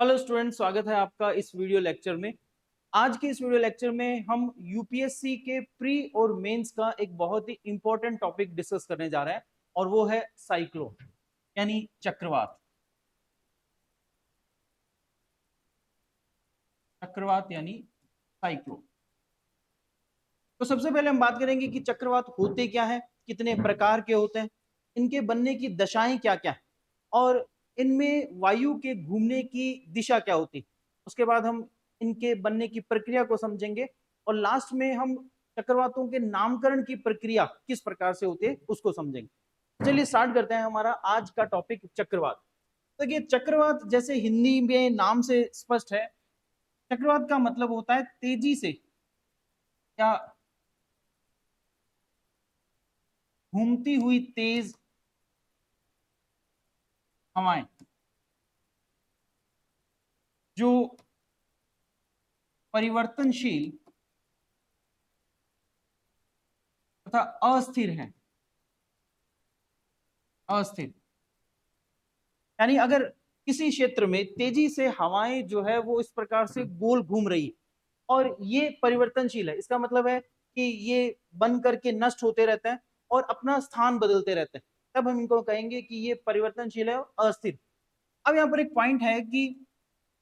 Hello student, स्वागत है आपका इस वीडियो लेक्चर में। आज के इस वीडियो लेक्चर में हम यूपीएससी के प्री और मेंस का एक बहुत ही इंपॉर्टेंट टॉपिक डिस्कस करने जा रहे हैं और वो है साइक्लोन यानी चक्रवात। चक्रवात यानी साइक्लोन। तो सबसे पहले हम बात करेंगे कि चक्रवात होते क्या है, कितने प्रकार के होते हैं, इनके बनने की दशाएं क्या क्या है और इनमें वायु के घूमने की दिशा क्या होती है। उसके बाद हम इनके बनने की प्रक्रिया को समझेंगे और लास्ट में हम चक्रवातों के नामकरण की प्रक्रिया किस प्रकार से होती है उसको समझेंगे। चलिए स्टार्ट करते हैं हमारा आज का टॉपिक चक्रवात। देखिए, चक्रवात जैसे हिंदी में नाम से स्पष्ट है, चक्रवात का मतलब होता है तेजी से या घूमती हुई तेज हवाएं जो परिवर्तनशील तथा अस्थिर है। अस्थिर यानी अगर किसी क्षेत्र में तेजी से हवाएं जो है वो इस प्रकार से गोल घूम रही है और ये परिवर्तनशील है, इसका मतलब है कि ये बन करके नष्ट होते रहते हैं और अपना स्थान बदलते रहते हैं, तब हम इनको कहेंगे कि ये परिवर्तनशील है और अस्थिर। अब यहाँ पर एक पॉइंट है कि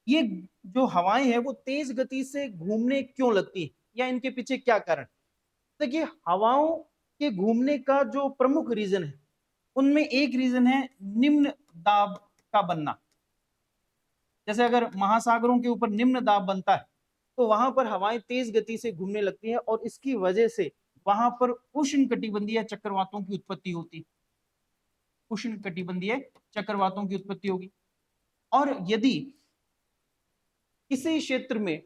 ये जो हवाएं हैं वो तेज गति से घूमने क्यों लगती है या इनके पीछे क्या कारण। देखिए, हवाओं के घूमने का जो प्रमुख रीजन है उनमें एक रीजन है निम्न दाब का बनना। जैसे अगर महासागरों के ऊपर निम्न दाब बनता है तो वहां पर हवाएं तेज गति से घूमने लगती है और इसकी वजह से वहां पर उष्ण कटिबंधीय चक्रवातों की उत्पत्ति होती। उष्ण कटिबंधीय चक्रवातों की उत्पत्ति होगी। और यदि किसी क्षेत्र में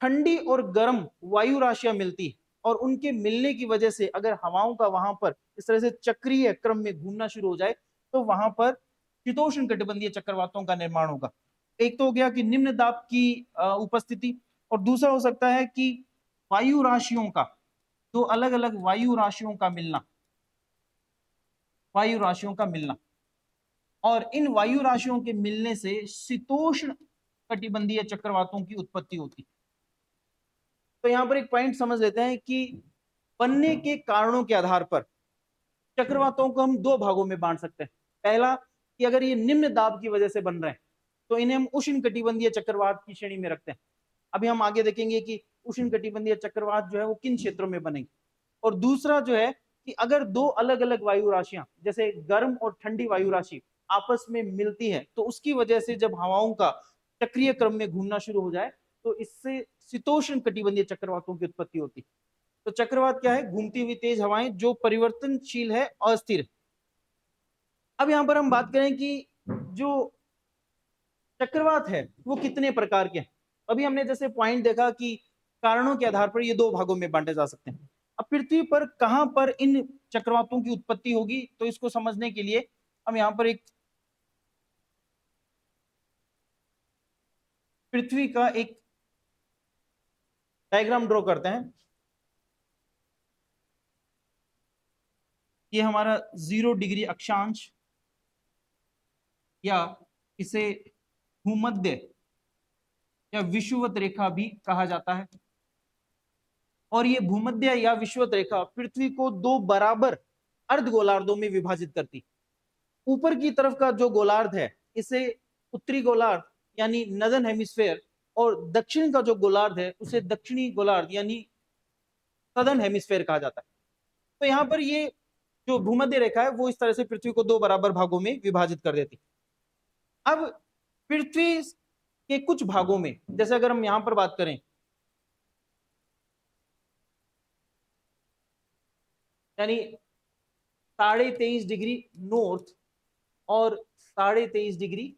ठंडी और गर्म वायु राशियां मिलती है और उनके मिलने की वजह से अगर हवाओं का वहां पर इस तरह से चक्रीय क्रम में घूमना शुरू हो जाए तो वहां पर शीतोष्ण कटिबंधीय चक्रवातों का निर्माण होगा। एक तो हो गया कि निम्न दाब की उपस्थिति, और दूसरा हो सकता है कि वायु राशियों का, दो अलग अलग वायु राशियों का मिलना। वायु राशियों का मिलना और इन वायु राशियों के मिलने से शीतोष्ण कटिबंधीय चक्रवातों की उत्पत्ति होती। तो यहां पर एक पॉइंट समझ लेते हैं कि बनने के कारणों के आधार पर चक्रवातों को हम दो भागों में बांट सकते हैं। पहला, कि अगर ये निम्न दाब की वजह से बन रहे हैं तो इन्हें हम उष्ण कटिबंधीय चक्रवात की श्रेणी में रखते हैं। अभी हम आगे देखेंगे कि उष्ण कटिबंधीय चक्रवात जो है वो किन क्षेत्रों में बनेंगे। और दूसरा जो है कि अगर दो अलग अलग वायु राशियां जैसे गर्म और ठंडी वायु राशि आपस में मिलती है तो उसकी वजह से जब हवाओं का चक्रीय क्रम में घूमना शुरू हो जाए तो इससे शीतोष्ण कटिबंधीय चक्रवातों की उत्पत्ति होती है। तो चक्रवात क्या है? घूमती हुई तेज हवाएं जो परिवर्तनशील है, अस्थिर। अब यहां पर हम बात करें कि जो चक्रवात है वो कितने प्रकार के हैं। अभी हमने जैसे पॉइंट देखा कि कारणों के आधार पर ये दो भागों में बांटे जा सकते हैं। अब पृथ्वी पर कहां पर इन चक्रवातों की उत्पत्ति होगी तो इसको समझने के लिए हम यहां पर एक पृथ्वी का एक डायग्राम ड्रॉ करते हैं। ये हमारा 0 डिग्री अक्षांश या इसे भूमध्य या विषुवत रेखा भी कहा जाता है। और ये भूमध्य या विषुवत रेखा पृथ्वी को दो बराबर अर्ध गोलार्धों में विभाजित करती। ऊपर की तरफ का जो गोलार्ध है इसे उत्तरी गोलार्ध यानी नदर्न हेमिस्फेयर, और दक्षिण का जो गोलार्ध है उसे दक्षिणी गोलार्ध यानी सदर्न हेमिस्फेयर कहा जाता है। तो यहाँ पर ये जो भूमध्य रेखा है वो इस तरह से पृथ्वी को दो बराबर भागों में विभाजित कर देती। अब पृथ्वी के कुछ भागों में, जैसे अगर हम यहां पर बात करें, यानी 23.5 डिग्री नॉर्थ और 23.5 डिग्री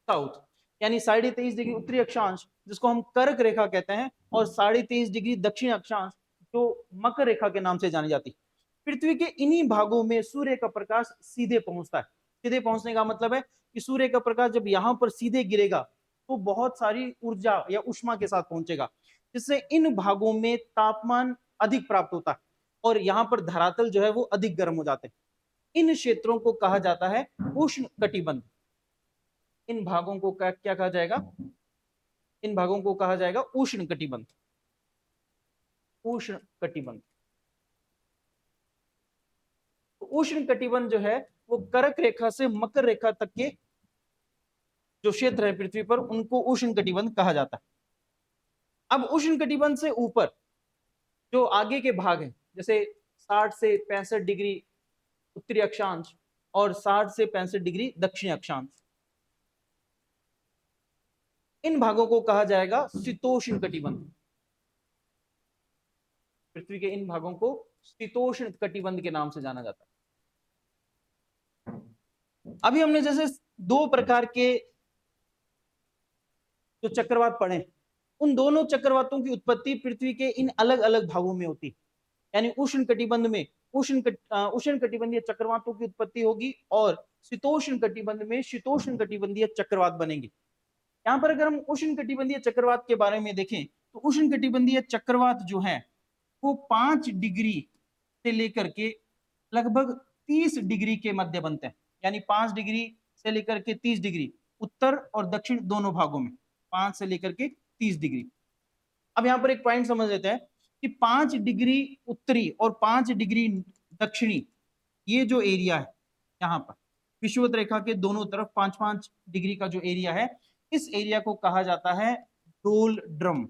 साउथ, यानी 23.5 डिग्री उत्तरी अक्षांश जिसको हम कर्क रेखा कहते हैं और 23.5 डिग्री दक्षिण अक्षांश जो मकर रेखा के नाम से जानी जाती है। पृथ्वी के इन्हीं भागों में सूर्य का प्रकाश सीधे पहुंचता है। सीधे पहुंचने का मतलब है कि सूर्य का प्रकाश जब यहां पर सीधे गिरेगा तो बहुत सारी ऊर्जा या उष्मा के साथ पहुंचेगा, जिससे इन भागों में तापमान अधिक प्राप्त होता है और यहाँ पर धरातल जो है वो अधिक गर्म हो जाते हैं। इन क्षेत्रों को कहा जाता है उष्ण कटिबंध। इन भागों को क्या कहा जाएगा? इन भागों को कहा जाएगा उष्ण कटिबंध। उष्ण कटिबंध। तो उष्ण कटिबंध जो है वो कर्क रेखा से मकर रेखा तक के जो क्षेत्र है पृथ्वी पर, उनको उष्ण कटिबंध कहा जाता है। अब उष्ण कटिबंध से ऊपर जो आगे के भाग हैं, जैसे 60 से 65 डिग्री उत्तरी अक्षांश और 60 से 65 डिग्री दक्षिणी अक्षांश, इन भागों को कहा जाएगा शीतोष्ण कटिबंध। पृथ्वी के इन भागों को शीतोष्ण कटिबंध के नाम से जाना जाता है। अभी हमने जैसे दो प्रकार के जो चक्रवात पढ़े, उन दोनों चक्रवातों की उत्पत्ति पृथ्वी के इन अलग अलग भागों में होती, यानी उष्ण कटिबंध में उष्ण कटिबंधीय चक्रवातों की उत्पत्ति होगी और शीतोष्ण कटिबंध में शीतोष्ण कटिबंधीय चक्रवात बनेंगे। यहाँ पर अगर हम उष्ण कटिबंधीय चक्रवात के बारे में देखें तो उष्ण कटिबंधीय चक्रवात जो है वो 5 डिग्री से लेकर के लगभग 30 डिग्री के मध्य बनते हैं, यानी 5 डिग्री से लेकर के 30 डिग्री उत्तर और दक्षिण दोनों भागों में, 5 से लेकर के 30 डिग्री। अब यहाँ पर एक पॉइंट समझ लेते हैं कि 5 डिग्री उत्तरी और 5 डिग्री दक्षिणी, ये जो एरिया है यहाँ पर विषुवत रेखा के दोनों तरफ 5-5 डिग्री का जो एरिया है, इस एरिया को कहा जाता है डोलड्रम।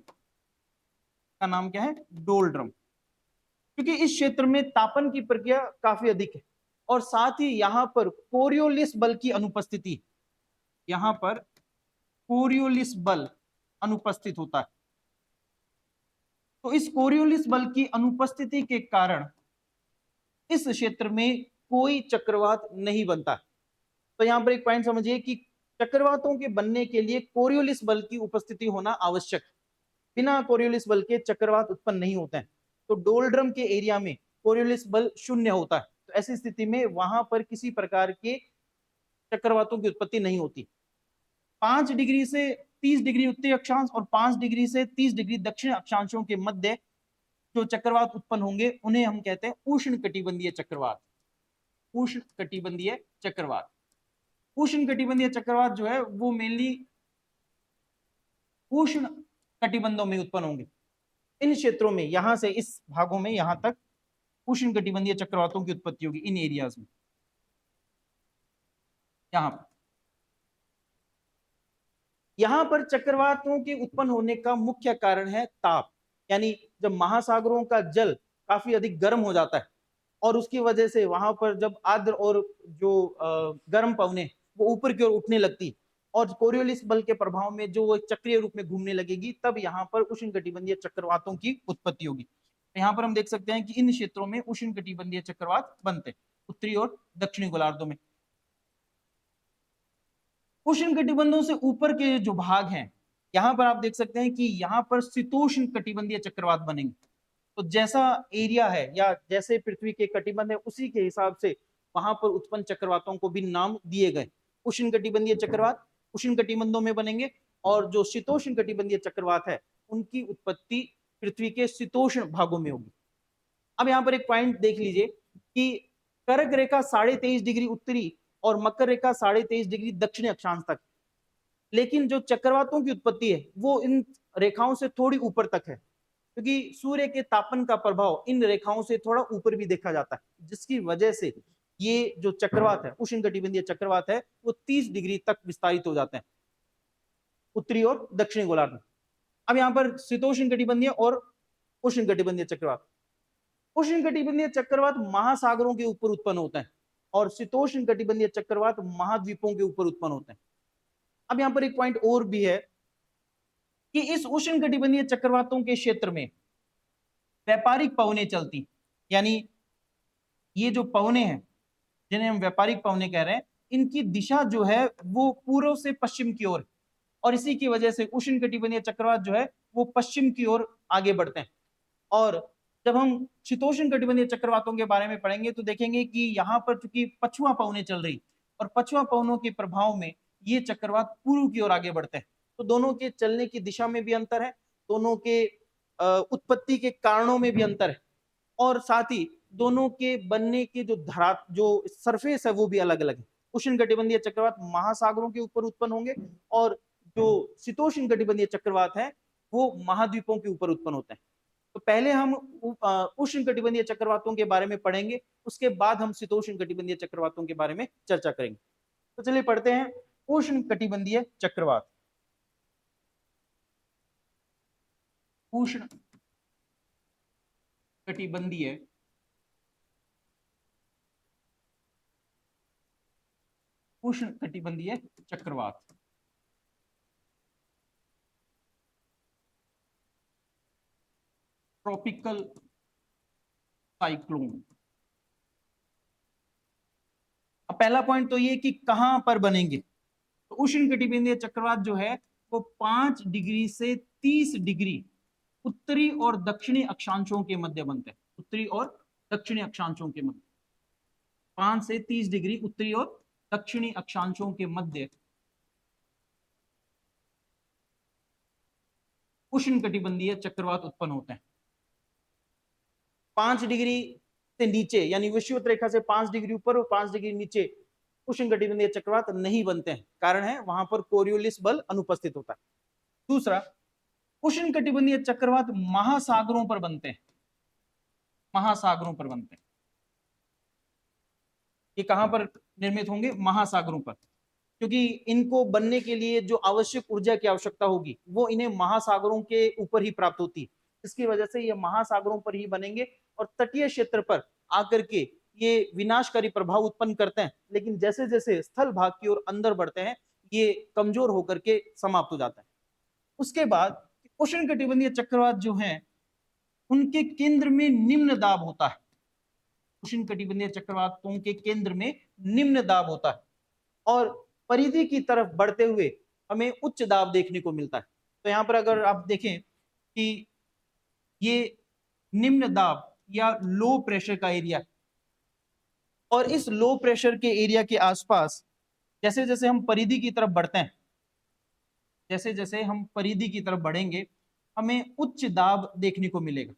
का नाम क्या है? डोलड्रम। क्योंकि इस क्षेत्र में तापन की प्रक्रिया काफी अधिक है और साथ ही यहाँ पर कोरियोलिस बल की अनुपस्थिति, यहाँ पर कोरियोलिस बल अनुपस्थित होता है। तो इस कोरियोलिस बल की अनुपस्थिति के कारण इस क्षेत्र में कोई चक्रवात नहीं बनता। तो यहां पर एक पॉइंट समझिए कि चक्रवातों के बनने के लिए कोरियोलिस बल की उपस्थिति होना आवश्यक, बिना कोरियोलिस बल के चक्रवात उत्पन्न नहीं होते हैं। तो डोलड्रम के एरिया में कोरियोलिस बल शून्य होता है, तो ऐसी स्थिति में वहां पर किसी प्रकार के चक्रवातों की उत्पत्ति नहीं होती। 5 डिग्री से 30 डिग्री उत्तरी अक्षांश और 5 डिग्री से 30 डिग्री दक्षिण अक्षांशों के मध्य जो चक्रवात उत्पन्न होंगे उन्हें हम कहते हैं उष्ण कटिबंधीय चक्रवात। उष्ण कटिबंधीय चक्रवात। उष्ण कटिबंधीय चक्रवात जो है वो मेनली उष्ण कटिबंधों में उत्पन्न होंगे। इन क्षेत्रों में, यहां से इस भागों में यहां तक उष्ण कटिबंधीय चक्रवातों की उत्पत्ति होगी, इन एरियाज में। यहां पर चक्रवातों के उत्पन्न होने का मुख्य कारण है ताप, यानी जब महासागरों का जल काफी अधिक गर्म हो जाता है और उसकी वजह से वहां पर जब आर्द्र और जो गर्म पवने वो ऊपर की ओर उठने लगती और कोरियोलिस बल के प्रभाव में जो वो चक्रीय रूप में घूमने लगेगी, तब यहाँ पर उष्ण कटिबंधीय चक्रवातों की उत्पत्ति होगी। तो यहाँ पर हम देख सकते हैं कि इन क्षेत्रों में उष्ण कटिबंधीय चक्रवात बनते हैं, उत्तरी और दक्षिणी गोलार्धों में। उष्ण कटिबंधों से ऊपर के जो भाग हैं, यहाँ पर आप देख सकते हैं कि यहाँ पर शीतोष्ण कटिबंधीय चक्रवात बनेंगे। तो जैसा एरिया है या जैसे पृथ्वी के कटिबंध है, उसी के हिसाब से वहां पर उत्पन्न चक्रवातों को भी नाम दिए गए। उष्ण कटिबंधीय चक्रवात उष्ण कटिबंधों में बनेंगे और जो शीतोष्ण कटिबंधीय चक्रवात है उनकी उत्पत्ति पृथ्वी के शीतोष्ण भागों में होगी। अब यहाँ पर एक पॉइंट देख लीजिए कि कर्क रेखा 23.5 डिग्री उत्तरी और मकर रेखा 23.5 डिग्री दक्षिणी अक्षांश तक, लेकिन जो चक्रवातों की उत्पत्ति है वो इन रेखाओं से थोड़ी ऊपर तक है, क्योंकि सूर्य के तापन का प्रभाव इन रेखाओं से थोड़ा ऊपर भी देखा जाता है, जिसकी वजह से ये जो चक्रवात है, उष्ण कटिबंधीय चक्रवात है, वो 30 डिग्री तक विस्तारित हो जाते हैं उत्तरी और दक्षिणी गोलार्ध में। अब यहाँ पर शीतोष्ण कटिबंधीय और उष्ण कटिबंधीय चक्रवात। उष्ण कटिबंधीय चक्रवात महासागरों के ऊपर उत्पन्न होते हैं और शीतोष्ण कटिबंधीय चक्रवात महाद्वीपों के ऊपर उत्पन्न होते हैं। अब यहाँ पर एक पॉइंट और भी है कि इस उष्ण कटिबंधीय चक्रवातों के क्षेत्र में व्यापारिक पवनें चलती, यानी ये जो पवनें हैं जिन्हें हम व्यापारिक पवनें कह रहे हैं, इनकी दिशा जो है वो पूर्व से पश्चिम की ओर, और इसी की वजह से उष्ण कटिबंधीय चक्रवात जो है वो पश्चिम की ओर आगे बढ़ते हैं। और जब हम शीतोष्ण कटिबंधीय चक्रवातों के बारे में पढ़ेंगे तो देखेंगे कि यहाँ पर चूंकि पछुआ पवनें चल रही और पछुआ पवनों के प्रभाव में ये चक्रवात पूर्व की ओर आगे बढ़ते हैं, तो दोनों के चलने की दिशा में भी अंतर है, दोनों के उत्पत्ति के कारणों में भी अंतर है, और साथ ही दोनों के बनने के जो सरफेस है वो भी अलग अलग है। उष्ण कटिबंधीय चक्रवात महासागरों के ऊपर उत्पन्न होंगे, और जो शीतोष्ण कटिबंधीय चक्रवात है वो महाद्वीपों के ऊपर उत्पन्न होते हैं। तो पहले हम उष्ण कटिबंधीय चक्रवातों के बारे में पढ़ेंगे, उसके बाद हम शीतोष्ण कटिबंधीय चक्रवातों के बारे में चर्चा करेंगे। तो चलिए पढ़ते हैं उष्ण कटिबंधीय चक्रवात। उष्ण कटिबंधीय उष्ण कटिबंधीय चक्रवात। Tropical cyclone. अब पहला पॉइंट तो ये कि कहां पर बनेंगे। तो उष्ण कटिबंधीय चक्रवात जो है वो 5 डिग्री से 30 डिग्री उत्तरी और दक्षिणी अक्षांशों के मध्य बनते हैं। उत्तरी और दक्षिणी अक्षांशों के मध्य 5 से 30 डिग्री उत्तरी और दक्षिणी अक्षांशों के मध्य उष्ण कटिबंधीय चक्रवात उत्पन्न होते हैं। 5 डिग्री से नीचे यानी विषुवत रेखा से 5 डिग्री ऊपर और 5 डिग्री नीचे उष्ण कटिबंधीय चक्रवात नहीं बनते हैं। कारण है वहां पर कोरियोलिस बल अनुपस्थित होता है। दूसरा, उष्ण कटिबंधीय चक्रवात महासागरों पर बनते हैं। महासागरों पर बनते हैं। ये कहां पर निर्मित होंगे? महासागरों पर, क्योंकि इनको बनने के लिए जो आवश्यक ऊर्जा की आवश्यकता होगी वो इन्हें महासागरों के ऊपर ही प्राप्त होती है। इसकी वजह से ये महासागरों पर ही बनेंगे और तटीय क्षेत्र पर आकर के ये विनाशकारी प्रभाव उत्पन्न करते हैं, लेकिन जैसे जैसे स्थल भाग की ओर अंदर बढ़ते हैं ये कमजोर होकर के समाप्त हो जाता है। उसके बाद उष्ण कटिबंधीय चक्रवात जो है उनके केंद्र में निम्न दाब होता है। उष्ण कटिबंधीय चक्रवातों के केंद्र में निम्न दाब होता है और परिधि की तरफ बढ़ते हुए हमें उच्च दाब देखने को मिलता है। तो यहां पर अगर आप देखें कि ये निम्न दाब या लो प्रेशर का एरिया, और इस लो प्रेशर के एरिया के आसपास जैसे जैसे हम परिधि की तरफ बढ़ते हैं, जैसे जैसे हम परिधि की तरफ बढ़ेंगे हमें उच्च दाब देखने को मिलेगा।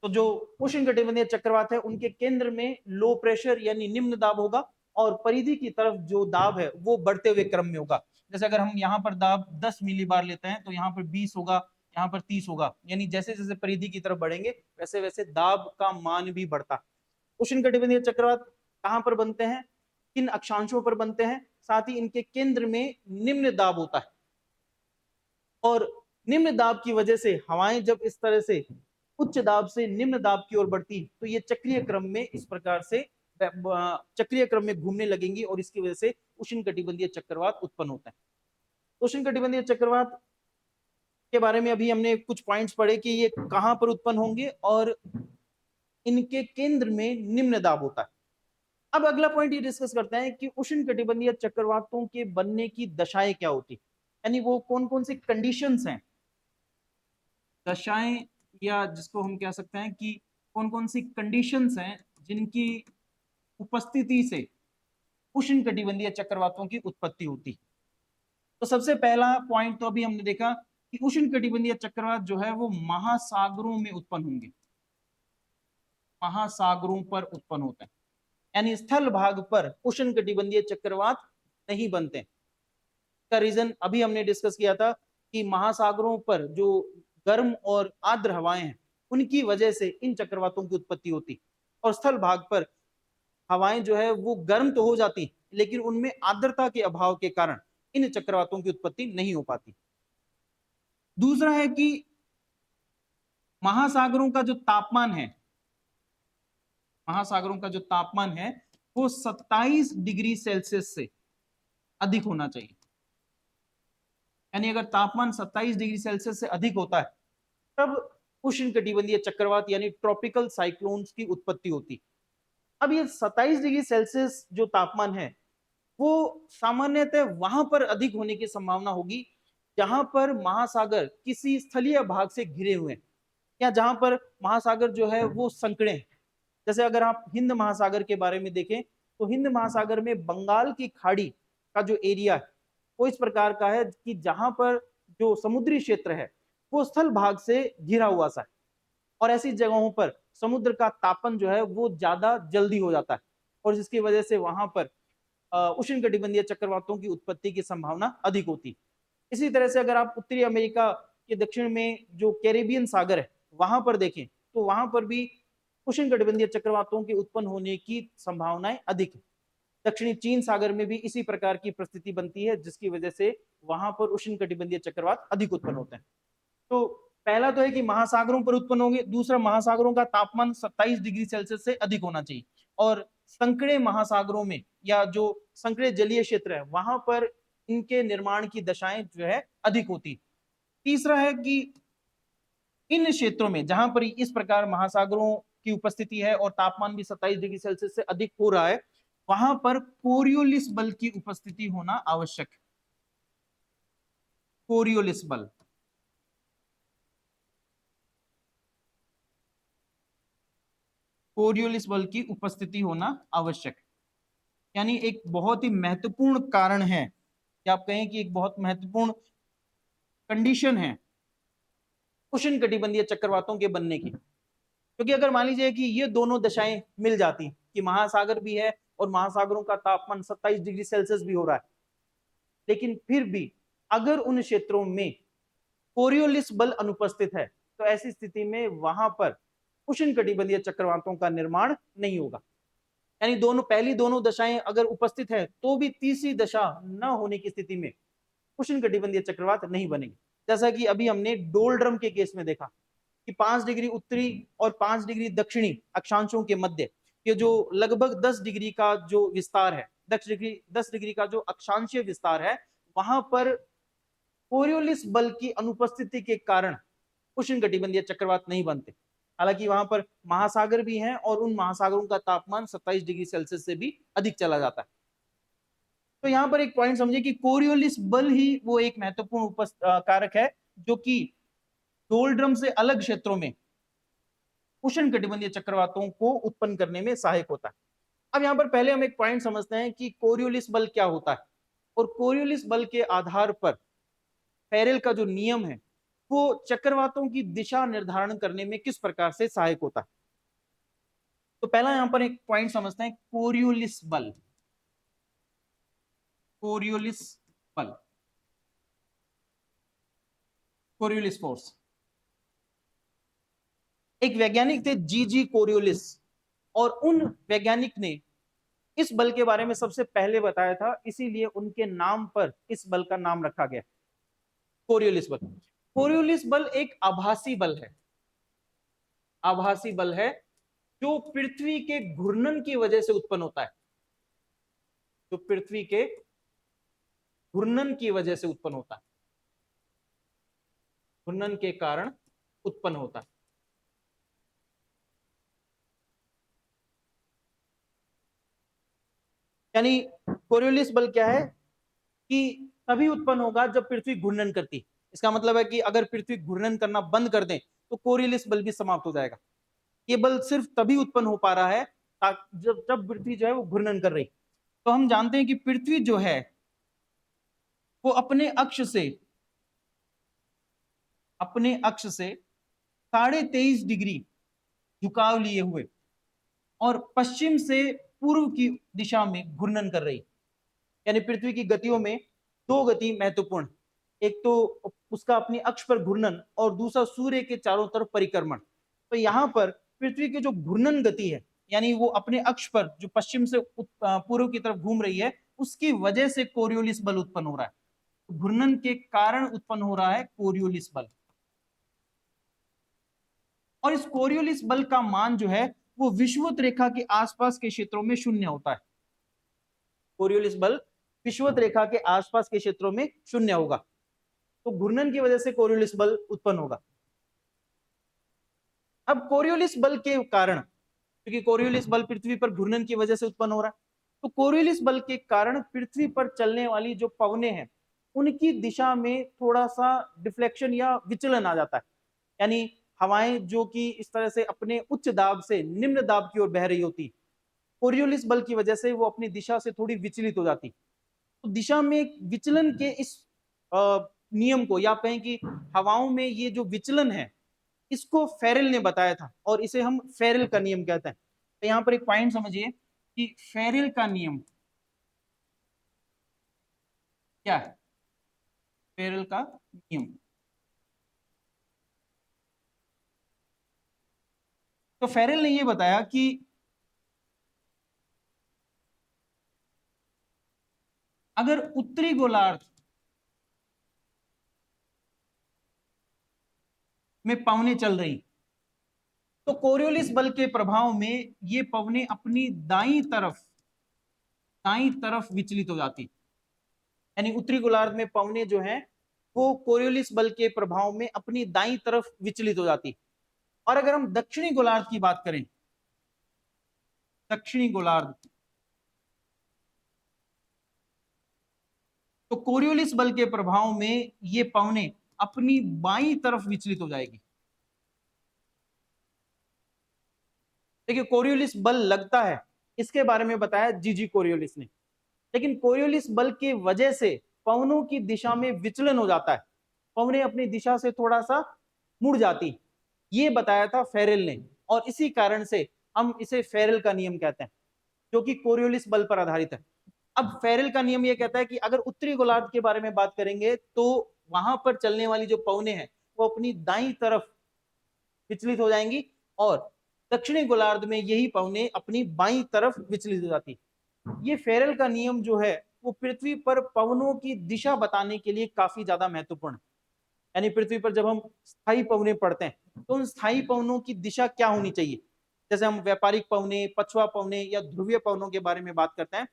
तो जो उष्ण कटिबंधीय चक्रवात है उनके केंद्र में लो प्रेशर यानी निम्न दाब होगा और परिधि की तरफ जो दाब है वो बढ़ते हुए क्रम में होगा। जैसे अगर हम यहाँ पर दाब 10 मिली बार लेते हैं तो यहाँ पर 20 होगा, यहाँ पर 30 होगा, यानी जैसे जैसे परिधि की तरफ बढ़ेंगे वैसे वैसे दाब का मान भी बढ़ता। उष्ण कटिबंधीय चक्रवात कहाँ पर बनते हैं? किन अक्षांशों पर बनते हैं? साथ ही इनके केंद्र में निम्न दाब होता है और निम्न दाब की वजह से हवाएं जब इस तरह से उच्च दाब से निम्न दाब की ओर बढ़ती तो ये चक्रीय क्रम में इस प्रकार से चक्रीय क्रम में घूमने लगेंगी और इसकी वजह से उष्ण कटिबंधीय चक्रवात उत्पन्न होता है। उष्ण कटिबंधीय चक्रवात के बारे में अभी हमने कुछ पॉइंट्स पढ़े कि ये कहां पर उत्पन्न होंगे और इनके केंद्र में निम्न दाब होता है। अब अगला पॉइंट ये डिस्कस करते हैं कि उष्ण कटिबंधीय चक्रवातों के बनने की दशाएं क्या होती, यानी वो कौन कौन सी कंडीशंस हैं, दशाएं, या जिसको हम कह सकते हैं कि कौन कौन सी कंडीशंस हैं जिनकी उपस्थिति से उष्ण कटिबंधीय चक्रवातों की उत्पत्ति होती है। तो सबसे पहला पॉइंट तो अभी हमने देखा कि उष्ण कटिबंधीय चक्रवात जो है वो महासागरों में उत्पन्न होंगे। महासागरों पर उत्पन्न होते हैं, यानी स्थल भाग पर उष्ण कटिबंधीय चक्रवात नहीं बनते। का रीजन अभी हमने डिस्कस किया था कि महासागरों पर जो गर्म और आर्द्र हवाएं हैं उनकी वजह से इन चक्रवातों की उत्पत्ति होती, और स्थल भाग पर हवाएं जो है वो गर्म तो हो जाती लेकिन उनमें आर्द्रता के अभाव के कारण इन चक्रवातों की उत्पत्ति नहीं हो पाती। दूसरा है कि महासागरों का जो तापमान है, महासागरों का जो तापमान है वो 27 डिग्री सेल्सियस से अधिक होना चाहिए। यानी अगर तापमान 27 डिग्री सेल्सियस से अधिक होता है तब उष्ण कटिबंधीय चक्रवात यानी ट्रॉपिकल साइक्लोन्स की उत्पत्ति होती। अब ये 27 डिग्री सेल्सियस जो तापमान है वो सामान्यतः वहां पर अधिक होने की संभावना होगी जहां पर महासागर किसी स्थलीय भाग से घिरे हुए हैं या जहां पर महासागर जो है वो संकड़े हैं। जैसे अगर आप हिंद महासागर के बारे में देखें तो हिंद महासागर में बंगाल की खाड़ी का जो एरिया है वो इस प्रकार का है कि जहां पर जो समुद्री क्षेत्र है वो स्थल भाग से घिरा हुआ सा है और ऐसी जगहों पर समुद्र का तापन जो है वो ज्यादा जल्दी हो जाता है और जिसकी वजह से वहां पर उष्णकटिबंधीय चक्रवातों की उत्पत्ति की संभावना अधिक होती। इसी तरह से अगर आप उत्तरी अमेरिका के दक्षिण में जो कैरेबियन सागर है वहां पर देखें तो वहां पर भी उष्णकटिबंधीय चक्रवातों के उत्पन्न होने की संभावनाएं अधिक है। दक्षिणी चीन सागर में भी इसी प्रकार की परिस्थिति बनती है जिसकी वजह से वहां पर उष्णकटिबंधीय चक्रवात अधिक उत्पन्न होते हैं। तो पहला तो है कि महासागरों पर उत्पन्न होंगे, दूसरा महासागरों का तापमान 27 डिग्री सेल्सियस से अधिक होना चाहिए, और संकरे महासागरों में या जो संकरे जलीय क्षेत्र है वहां पर इनके निर्माण की दशाएं जो है अधिक होती। तीसरा है कि इन क्षेत्रों में जहां पर इस प्रकार महासागरों की उपस्थिति है और तापमान भी 27 डिग्री सेल्सियस से अधिक हो रहा है, वहां पर कोरियोलिस बल की उपस्थिति होना आवश्यक है। कोरियोलिस बल, कोरियोलिस बल की उपस्थिति होना आवश्यक, यानी एक बहुत ही महत्वपूर्ण कारण है, या आप कहें कि एक बहुत महत्वपूर्ण कंडीशन है उष्णकटिबंधीय चक्रवातों के बनने की। क्योंकि अगर मान लीजिए कि ये दोनों दशाएं मिल जाती कि महासागर भी है और महासागरों का तापमान 27 डिग्री सेल्सियस भी हो रहा है, लेकिन फिर भी अगर उन क्षेत्रों में कोरियोलिस बल अनुपस्थित है तो ऐसी स्थिति में वहां पर उष्णकटिबंधीय चक्रवातों का निर्माण नहीं होगा। यानी दोनों पहली दोनों दशाएं अगर उपस्थित है तो भी तीसरी दशा न होने की स्थिति में उष्णकटिबंधीय चक्रवात नहीं बनेंगे। जैसा कि अभी हमने डोलड्रम के केस में देखा कि 5 डिग्री उत्तरी और 5 डिग्री दक्षिणी अक्षांशों के मध्य ये जो लगभग 10 डिग्री का जो विस्तार है, 10 डिग्री का जो अक्षांशीय विस्तार है, वहां पर कोरियोलिस बल की अनुपस्थिति के कारण उष्णकटिबंधीय चक्रवात नहीं बनते। हालांकि वहां पर महासागर भी हैं और उन महासागरों का तापमान 27 डिग्री सेल्सियस से भी अधिक चला जाता है। तो यहाँ पर एक पॉइंट समझिए कि कोरियोलिस बल ही वो एक महत्वपूर्ण कारक है जो कि डोलड्रम से अलग क्षेत्रों में उष्णकटिबंधीय चक्रवातों को उत्पन्न करने में सहायक होता है। अब यहाँ पर पहले हम एक पॉइंट समझते हैं कि कोरियोलिस बल क्या होता है, और कोरियोलिस बल के आधार पर फेरेल का जो नियम है वो चक्रवातों की दिशा निर्धारण करने में किस प्रकार से सहायक होता है। तो पहला यहां पर एक पॉइंट समझते हैं, कोरियोलिस बल। कोरियोलिस बल, कोरियोलिस फोर्स। एक वैज्ञानिक थे जी कोरियोलिस, और उन वैज्ञानिक ने इस बल के बारे में सबसे पहले बताया था, इसीलिए उनके नाम पर इस बल का नाम रखा गया, कोरियोलिस बल। कोरियोलिस बल एक आभासी बल है, आभासी बल है जो पृथ्वी के घूर्णन की वजह से उत्पन्न होता है, जो पृथ्वी के घूर्णन की वजह से उत्पन्न होता है, घूर्णन के कारण उत्पन्न होता है। यानी कोरियोलिस बल क्या है कि तभी उत्पन्न होगा जब पृथ्वी घूर्णन करती। इसका मतलब है कि अगर पृथ्वी घूर्णन करना बंद कर दें तो कोरियोलिस बल भी समाप्त हो जाएगा। ये बल सिर्फ तभी उत्पन्न हो पा रहा है जब पृथ्वी जो है वो घूर्णन कर रही। तो हम जानते हैं कि पृथ्वी जो है वो अपने अक्ष से 23.5 डिग्री झुकाव लिए हुए और पश्चिम से पूर्व की दिशा में घूर्णन कर रही। यानी पृथ्वी की गतियों में दो गति महत्वपूर्ण, एक तो उसका अपनी अक्ष पर घूर्णन और दूसरा सूर्य के चारों तरफ परिक्रमण। तो यहाँ पर पृथ्वी की जो घूर्णन गति है, यानी वो अपने अक्ष पर जो पश्चिम से पूर्व की तरफ घूम रही है, उसकी वजह से कोरियोलिस बल उत्पन्न हो रहा है। घूर्णन के कारण उत्पन्न हो रहा है कोरियोलिस बल, और इस कोरियोलिस बल का मान जो है वो विषुवत रेखा के आसपास के क्षेत्रों में शून्य होता है। कोरियोलिस बल विषुवत रेखा के आसपास के क्षेत्रों में शून्य होगा, तो घूर्णन की वजह से कोरियोलिस बल उत्पन्न होगा। अब कोरियोलिस बल के कारण, क्योंकि कोरियोलिस बल पृथ्वी पर घूर्णन की वजह से उत्पन्न हो रहा है, तो कोरियोलिस बल के कारण पृथ्वी पर चलने वाली जो पवनें हैं उनकी दिशा में थोड़ा सा डिफ्लेक्शन या विचलन आ जाता है। यानी हवाएं जो कि इस तरह से अपने उच्च दाब से निम्न दाब की ओर बह रही होती, कोरियोलिस बल की वजह से वो अपनी दिशा से थोड़ी विचलित हो जाती। तो दिशा में विचलन के इस नियम को, या कहें कि हवाओं में ये जो विचलन है, इसको फेरेल ने बताया था और इसे हम फेरेल का नियम कहते हैं। तो यहाँ पर एक पॉइंट समझिए कि फेरेल का नियम क्या है। फेरेल का नियम, तो फेरेल ने ये बताया कि अगर उत्तरी गोलार्ध में पवनें चल रही तो कोरियोलिस बल के प्रभाव में ये पवनें अपनी दाई तरफ विचलित हो जाती, यानी उत्तरी गोलार्ध में पवनें जो हैं वो कोरियोलिस बल के प्रभाव में अपनी दाई तरफ विचलित हो जाती। और अगर हम दक्षिणी गोलार्ध की बात करें, दक्षिणी गोलार्ध, तो कोरियोलिस बल के प्रभाव में ये पवनें अपनी बाईं तरफ विचलित हो जाएगी। देखिए कोरियोलिस बल लगता है, इसके बारे में बताया जीजी कोरियोलिस ने, लेकिन कोरियोलिस बल के वजह से पवनों की दिशा में विचलन हो जाता है, पवनें अपनी दिशा से थोड़ा सा मुड़ जाती, ये बताया था फेरेल ने। और इसी कारण से हम इसे फेरेल का नियम कहते हैं, जो कि कोरियोलिस बल पर आधारित है। अब फेरेल का नियम यह कहता है कि अगर उत्तरी गोलार्ध के बारे में बात करेंगे तो वहां पर चलने वाली जो पवनें हैं वो अपनी दाईं तरफ विचलित हो जाएंगी, और दक्षिणी गोलार्ध में यही पवनें अपनी बाईं तरफ विचलित हो जाती। ये फेरेल का नियम जो है वो पृथ्वी पर पवनों की दिशा बताने के लिए काफी ज्यादा महत्वपूर्ण है। यानी पृथ्वी पर जब हम स्थायी पवनें पढ़ते हैं तो उन स्थायी पवनों की दिशा क्या होनी चाहिए, जैसे हम व्यापारिक पवनें, पछुआ पवनें या ध्रुवीय पवनों के बारे में बात करते हैं,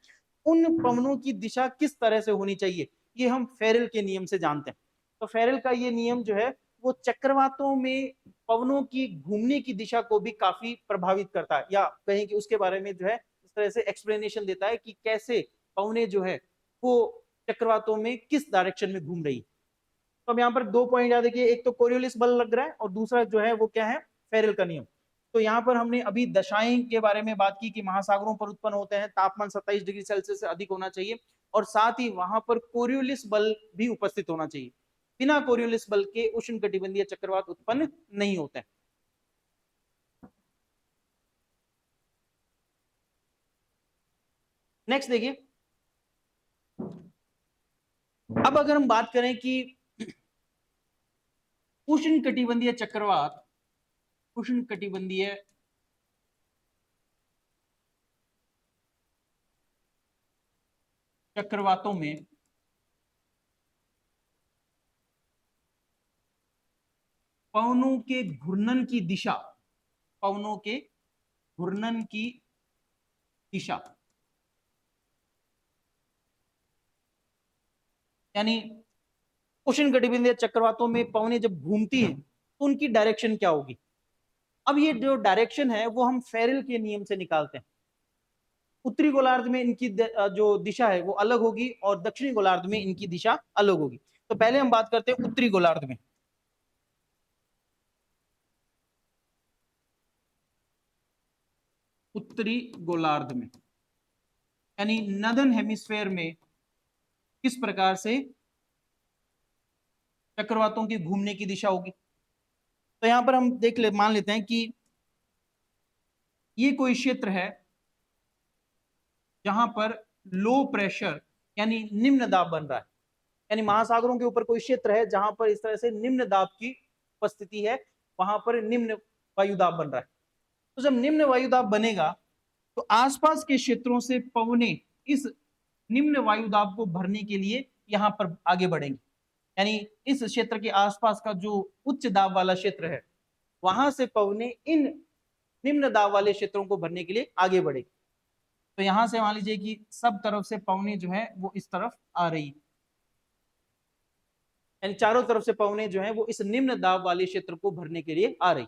उन पवनों की दिशा किस तरह से होनी चाहिए ये हम फेरेल के नियम से जानते हैं। तो फेरेल का ये नियम जो है वो चक्रवातों में पवनों की घूमने की दिशा को भी काफी प्रभावित करता है, या कहें कि उसके बारे में जो है इस तरह से एक्सप्लेनेशन देता है कि कैसे पवनें जो है वो चक्रवातों में किस डायरेक्शन में घूम रही। तो अब यहाँ पर 2 पॉइंट याद रखिए, एक तो कोरियोलिस बल लग रहा है और दूसरा जो है वो क्या है, फेरेल का नियम। तो यहाँ पर हमने अभी दशाएं के बारे में बात की कि महासागरों पर उत्पन्न होते हैं, तापमान 27 डिग्री सेल्सियस से अधिक होना चाहिए, और साथ ही वहां पर कोरियोलिस बल भी उपस्थित होना चाहिए। बिना कोरियोलिस बल के उष्ण कटिबंधीय चक्रवात उत्पन्न नहीं होते हैं। नेक्स्ट देखिए, अब अगर हम बात करें कि उष्ण कटिबंधीय चक्रवात, उष्ण कटिबंधीय चक्रवातों में पवनों के घूर्णन की दिशा, पवनों के घूर्णन की दिशा, यानी उष्ण कटिबंधीय चक्रवातों में पवनें जब घूमती हैं तो उनकी डायरेक्शन क्या होगी। अब ये जो डायरेक्शन है वो हम फेरेल के नियम से निकालते हैं। उत्तरी गोलार्ध में इनकी जो दिशा है वो अलग होगी और दक्षिणी गोलार्ध में इनकी दिशा अलग होगी। तो पहले हम बात करते हैं उत्तरी गोलार्ध में। उत्तरी गोलार्ध में यानी नदर्न हेमिस्फेयर में किस प्रकार से चक्रवातों की घूमने की दिशा होगी। तो यहां पर हम मान लेते हैं कि ये कोई क्षेत्र है जहां पर लो प्रेशर यानी निम्न दाब बन रहा है, यानी महासागरों के ऊपर कोई क्षेत्र है जहां पर इस तरह से निम्न दाब की उपस्थिति है, वहां पर निम्न वायुदाब बन रहा है। तो जब निम्न वायुदाब बनेगा तो आसपास के क्षेत्रों से पवनें इस निम्न वायुदाब को भरने के लिए यहां पर आगे बढ़ेंगे, यानी इस क्षेत्र के आसपास का जो उच्च दाब वाला क्षेत्र है वहां से पवनें इन निम्न दाब वाले क्षेत्रों को भरने के लिए आगे बढ़ेगी। तो यहां से मान लीजिए कि सब तरफ से पवनें जो है वो इस तरफ आ रही, यानी चारों तरफ से पवनें जो है वो इस निम्न दाब वाले क्षेत्र को भरने के लिए आ रही।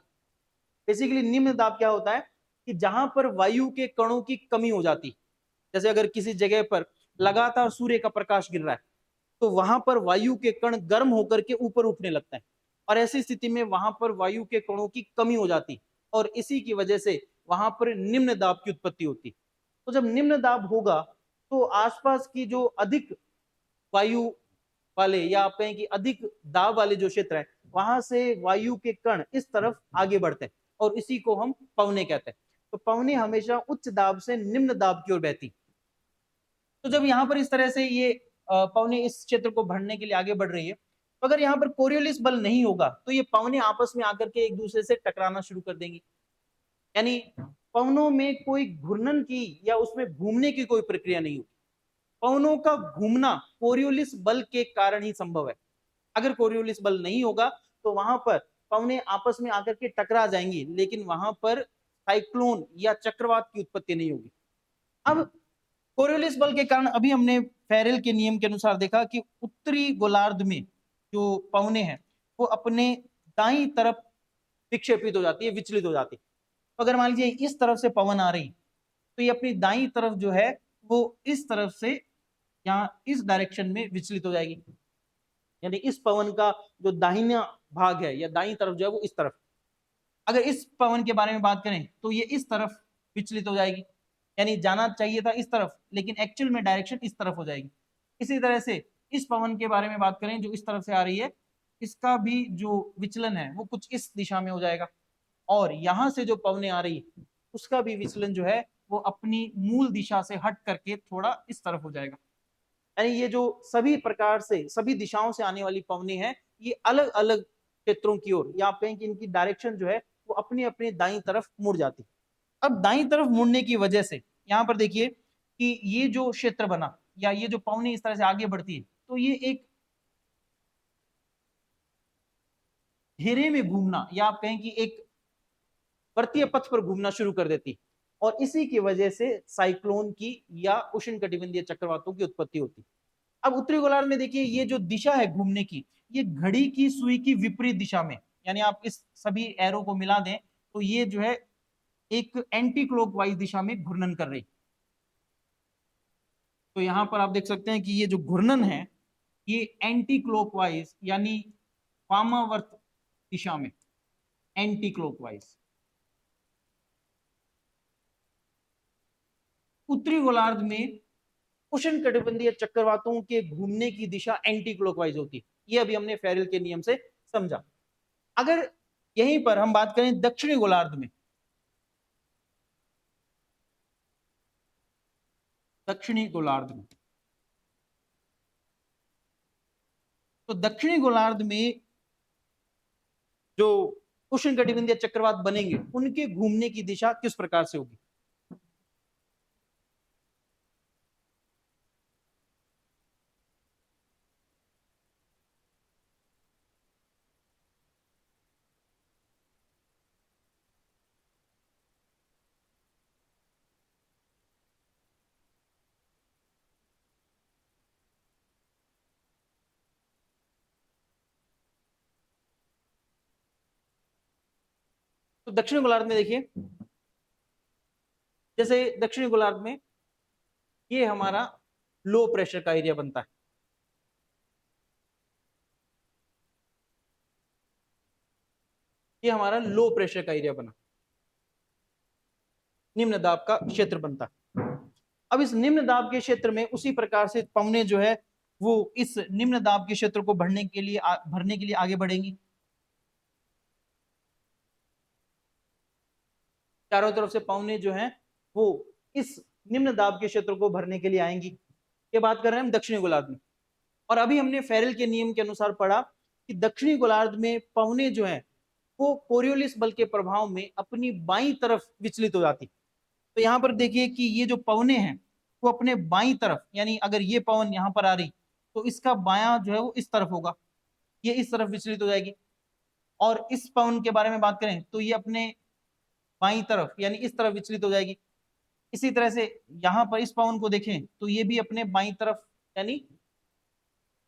बेसिकली निम्न दाब क्या होता है कि जहां पर वायु के कणों की कमी हो जाती, जैसे अगर किसी जगह पर लगातार सूर्य का प्रकाश गिर रहा है तो वहां पर वायु के कण गर्म होकर के ऊपर उठने लगते हैं, और ऐसी स्थिति में वहां पर वायु के कणों की कमी हो जाती और इसी की वजह से वहां पर निम्न दाब की उत्पत्ति होती। तो जब निम्न दाब होगा तो आसपास की जो अधिक वायु वाले या आप कहें कि अधिक दाब वाले जो क्षेत्र है वहां से वायु के कण इस तरफ आगे बढ़ते हैं और इसी को हम पवने कहते हैं। तो पवनें हमेशा उच्च दाब से निम्न दाब की ओर बहती। तो जब यहाँ पर इस तरह से ये पवनें इस क्षेत्र को भरने के लिए आगे बढ़ रही है, तो अगर यहाँ पर कोरियोलिस बल नहीं होगा तो ये पवनें आपस में आकर के एक दूसरे से टकराना शुरू कर देंगी। यानी पवनों में कोई घूर्णन की या उसमें घूमने की कोई प्रक्रिया नहीं होगी। पवनों का घूमना कोरियोलिस बल के कारण ही संभव है। अगर कोरियोलिस बल नहीं होगा तो वहां पर पवनें आपस में आकर के टकरा जाएंगी, लेकिन वहां पर साइक्लोन या चक्रवात की उत्पत्ति नहीं होगी। अब कोरियोलिस बल के कारण अभी हमने फेरेल के नियम के अनुसार देखा कि उत्तरी गोलार्ध में जो पवनें हैं वो अपने दाईं तरफ विक्षेपित हो जाती है, विचलित हो जाती है। तो अगर मान लीजिए इस तरफ से पवन आ रही तो ये अपनी दाईं तरफ जो है वो इस तरफ से यहाँ इस डायरेक्शन में विचलित हो जाएगी। यानी इस पवन का जो दाहिना भाग है या दाईं तरफ जो है वो इस तरफ। अगर इस पवन के बारे में बात करें तो ये इस तरफ विचलित हो जाएगी, यानी जाना चाहिए था इस तरफ लेकिन एक्चुअल में डायरेक्शन इस तरफ हो जाएगी। इसी तरह से इस पवन के बारे में बात करें जो इस तरफ से आ रही है, इसका भी जो विचलन है वो कुछ इस दिशा में हो जाएगा। और यहां से जो पवनें आ रही उसका भी विचलन जो है वो अपनी मूल दिशा से हट करके थोड़ा इस तरफ हो जाएगा। यानी ये जो सभी प्रकार से सभी दिशाओं से आने वाली पवनें हैं ये अलग अलग क्षेत्रों की ओर, या आप कहें कि इनकी डायरेक्शन जो है वो अपनी अपनी दाईं तरफ मुड़ जाती। अब दाईं तरफ मुड़ने की वजह से यहाँ पर देखिए कि ये जो क्षेत्र बना या ये जो पवनें इस तरह से आगे बढ़ती है तो ये एक घेरे में घूमना या आप कहें कि एक वर्तीय पथ पर घूमना शुरू कर देती, और इसी की वजह से साइक्लोन की या उष्णकटिबंधीय चक्रवातों की उत्पत्ति होती। अब उत्तरी गोलार्ध में देखिए ये जो दिशा है घूमने की ये घड़ी की सुई की विपरीत दिशा में, यानी आप इस सभी एरो को मिला दें तो ये जो है एक एंटी क्लॉकवाइज दिशा में घूर्णन कर रही। तो यहां पर आप देख सकते हैं कि ये जो घूर्णन है ये एंटी क्लॉकवाइज यानी वामावर्त दिशा में, एंटी क्लॉकवाइज। उत्तरी गोलार्ध में उष्णकटिबंधीय चक्रवातों के घूमने की दिशा एंटी क्लॉकवाइज होती है। ये अभी हमने फेरेल के नियम से समझा। अगर यहीं पर हम बात करें दक्षिणी गोलार्ध में, दक्षिणी गोलार्ध में तो दक्षिणी गोलार्ध में जो उष्णकटिबंधीय चक्रवात बनेंगे उनके घूमने की दिशा किस प्रकार से होगी। तो दक्षिणी गोलार्ध में देखिए जैसे दक्षिणी गोलार्ध में ये हमारा लो प्रेशर का एरिया बनता है। ये हमारा लो प्रेशर का एरिया बना, निम्न दाब का क्षेत्र बनता है। अब इस निम्न दाब के क्षेत्र में उसी प्रकार से पवनें जो है वो इस निम्न दाब के क्षेत्र को भरने के लिए आगे बढ़ेंगी। चारों तरफ से पवनें जो हैं वो इस निम्न दाब के क्षेत्र को भरने के लिए आएंगी। ये बात कर रहे हैं हम दक्षिणी गोलार्ध में। और अभी हमने फेरेल के नियम के अनुसार पढ़ा कि दक्षिणी गोलार्ध में पवनें जो हैं वो कोरियोलिस बल के प्रभाव में अपनी बाईं तरफ विचलित हो जाती। तो यहाँ पर देखिए कि ये जो पवनें हैं वो अपने बाईं तरफ, यानी अगर ये पवन यहाँ पर आ रही तो इसका बायां जो है वो इस तरफ होगा, ये इस तरफ विचलित हो जाएगी। और इस पवन के बारे में बात करें तो ये अपने बाईं तरफ यानी इस तरफ विचलित हो जाएगी। इसी तरह से यहाँ पर इस पवन को देखें तो ये भी अपने बाईं तरफ यानी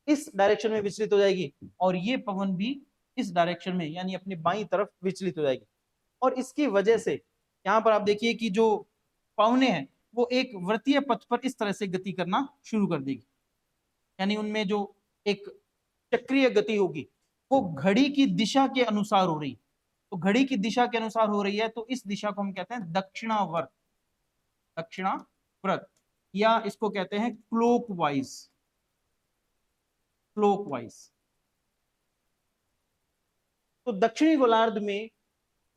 इस डायरेक्शन में विचलित हो जाएगी, और ये पवन भी इस डायरेक्शन में यानी अपनी बाईं तरफ विचलित हो जाएगी। और इसकी वजह से यहाँ पर आप देखिए कि जो पवनें हैं वो एक वृत्तीय पथ पर इस तरह से गति करना शुरू कर देगी, यानी उनमें जो एक चक्रीय गति होगी वो घड़ी की दिशा के अनुसार हो रही। तो घड़ी की दिशा के अनुसार हो रही है तो इस दिशा को हम कहते हैं दक्षिणावर्त, दक्षिणाव्रत, या इसको कहते हैं क्लोकवाइज, क्लोकवाइज। तो दक्षिणी गोलार्ध में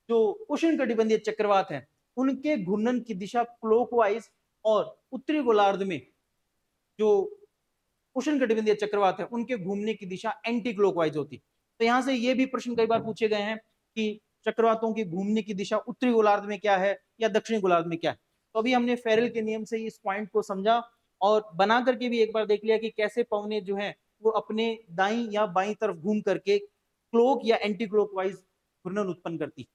जो उष्णकटिबंधीय चक्रवात है उनके घूर्णन की दिशा क्लॉकवाइज और उत्तरी गोलार्ध में जो उष्णकटिबंधीय चक्रवात है उनके घूमने की दिशा एंटी क्लॉकवाइज होती। तो यहां से ये भी प्रश्न कई बार पूछे गए हैं कि चक्रवातों की घूमने की दिशा उत्तरी गोलार्ध में क्या है या दक्षिणी गोलार्ध में क्या है। तो अभी हमने फेरेल के नियम से इस पॉइंट को समझा और बना करके भी एक बार देख लिया कि कैसे पवने जो है वो अपने दाई या बाई तरफ घूम करके क्लोक या एंटी क्लॉकवाइज घूर्णन उत्पन्न करती।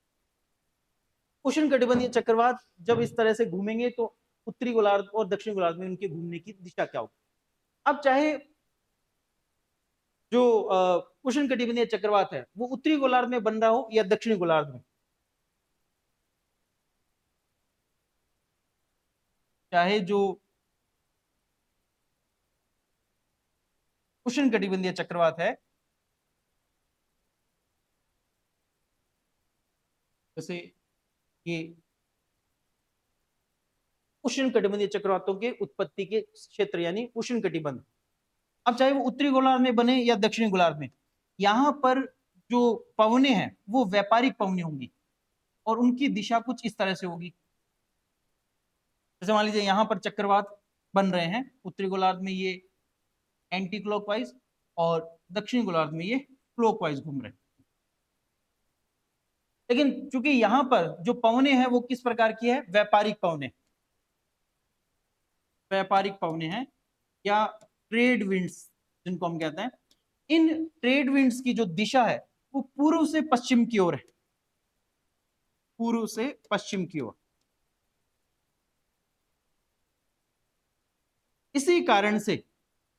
उष्णकटिबंधीय चक्रवात जब इस तरह से घूमेंगे तो उत्तरी गोलार्ध और दक्षिणी गोलार्ध में उनके घूमने की दिशा क्या होगी। अब चाहे जो उष्णकटिबंधीय चक्रवात है वो उत्तरी गोलार्ध में बन रहा हो या दक्षिणी गोलार्ध में, चाहे जो उष्णकटिबंधीय चक्रवात है जैसे ये उष्णकटिबंधीय चक्रवातों के उत्पत्ति के क्षेत्र यानी उष्णकटिबंध, अब चाहे वो उत्तरी गोलार्ध में बने या दक्षिणी गोलार्ध में, यहां पर जो पवने हैं वो व्यापारिक पवने होंगी और उनकी दिशा कुछ इस तरह से होगी। जैसे मान लीजिए यहां पर चक्रवात बन रहे हैं, उत्तरी गोलार्ध में ये एंटी क्लॉकवाइज और दक्षिणी गोलार्ध में ये क्लॉकवाइज घूम रहे हैं। लेकिन चूंकि यहां पर जो पवने हैं वो किस प्रकार की है, व्यापारिक पवने, व्यापारिक पवने हैं या ट्रेड विंड्स जिनको हम कहते हैं। इन ट्रेड विंड्स की जो दिशा है वो पूर्व से पश्चिम की ओर है, पूर्व से पश्चिम की ओर। इसी कारण से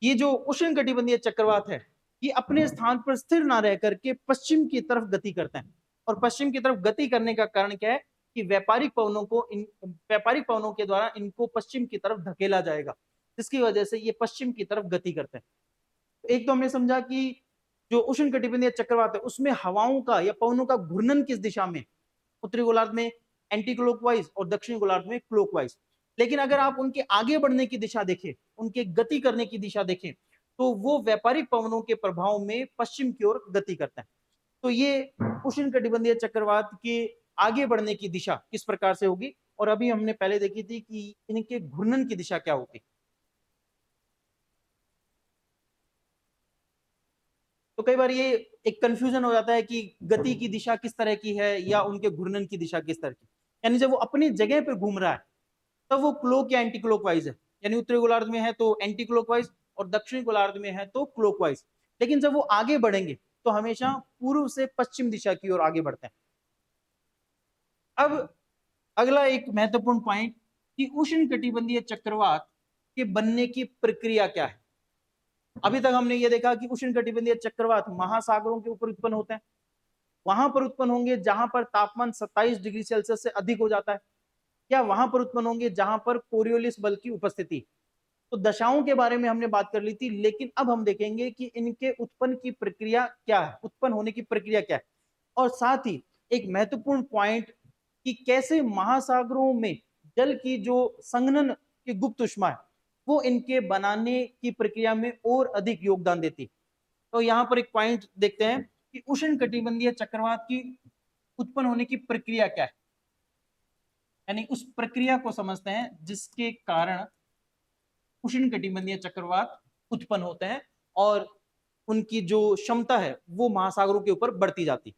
ये जो उष्णकटिबंधीय चक्रवात है ये अपने स्थान पर स्थिर ना रह करके पश्चिम की तरफ गति करते हैं। और पश्चिम की तरफ गति करने का कारण क्या है कि व्यापारिक पवनों के द्वारा इनको पश्चिम की तरफ धकेला जाएगा, जिसकी वजह से ये पश्चिम की तरफ गति करते हैं। तो एक तो हमने समझा कि जो उष्णकटिबंधीय चक्रवात है उसमें हवाओं का या पवनों का घूर्णन किस दिशा में, उत्तरी गोलार्ध में एंटी क्लॉकवाइज और दक्षिणी गोलार्ध में क्लॉकवाइज। लेकिन अगर आप उनके आगे बढ़ने की दिशा देखें, उनके गति करने की दिशा देखें, तो वो व्यापारिक पवनों के प्रभाव में पश्चिम की ओर गति करते हैं। तो ये उष्णकटिबंधीय चक्रवात के आगे बढ़ने की दिशा किस प्रकार से होगी, और अभी हमने पहले देखी थी कि इनके घूर्णन की दिशा क्या होती। तो कई बार ये एक कंफ्यूजन हो जाता है कि गति की दिशा किस तरह की है या उनके घूर्णन की दिशा किस तरह की। यानी जब वो अपनी जगह पे घूम रहा है तब वो क्लोक या एंटी क्लोकवाइज है, यानी उत्तरी गोलार्ध में है तो एंटी क्लोकवाइज और दक्षिणी गोलार्ध में है तो क्लोकवाइज। लेकिन जब वो आगे बढ़ेंगे तो हमेशा पूर्व से पश्चिम दिशा की ओर आगे बढ़ते हैं। अब अगला एक महत्वपूर्ण पॉइंट कि उष्णकटिबंधीय चक्रवात के बनने की प्रक्रिया क्या है। अभी तक हमने ये देखा कि उष्णकटिबंधीय चक्रवात महासागरों के ऊपर उत्पन्न होते हैं, वहां पर उत्पन्न होंगे जहां पर तापमान 27 डिग्री सेल्सियस से अधिक हो जाता है, या वहां पर उत्पन्न होंगे जहां पर कोरियोलिस बल की उपस्थिति। तो दशाओं के बारे में हमने बात कर ली थी, लेकिन अब हम देखेंगे कि इनके उत्पन्न की प्रक्रिया क्या है, उत्पन्न होने की प्रक्रिया क्या है, और साथ ही एक महत्वपूर्ण पॉइंट कि कैसे महासागरों में जल की जो संघनन की गुप्त उष्मा है वो इनके बनाने की प्रक्रिया में और अधिक योगदान देती। तो यहाँ पर एक पॉइंट देखते हैं कि उष्णकटिबंधीय चक्रवात की उत्पन्न होने की प्रक्रिया क्या है, यानी उस प्रक्रिया को समझते हैं जिसके कारण उष्णकटिबंधीय चक्रवात उत्पन्न होते हैं और उनकी जो क्षमता है वो महासागरों के ऊपर बढ़ती जाती।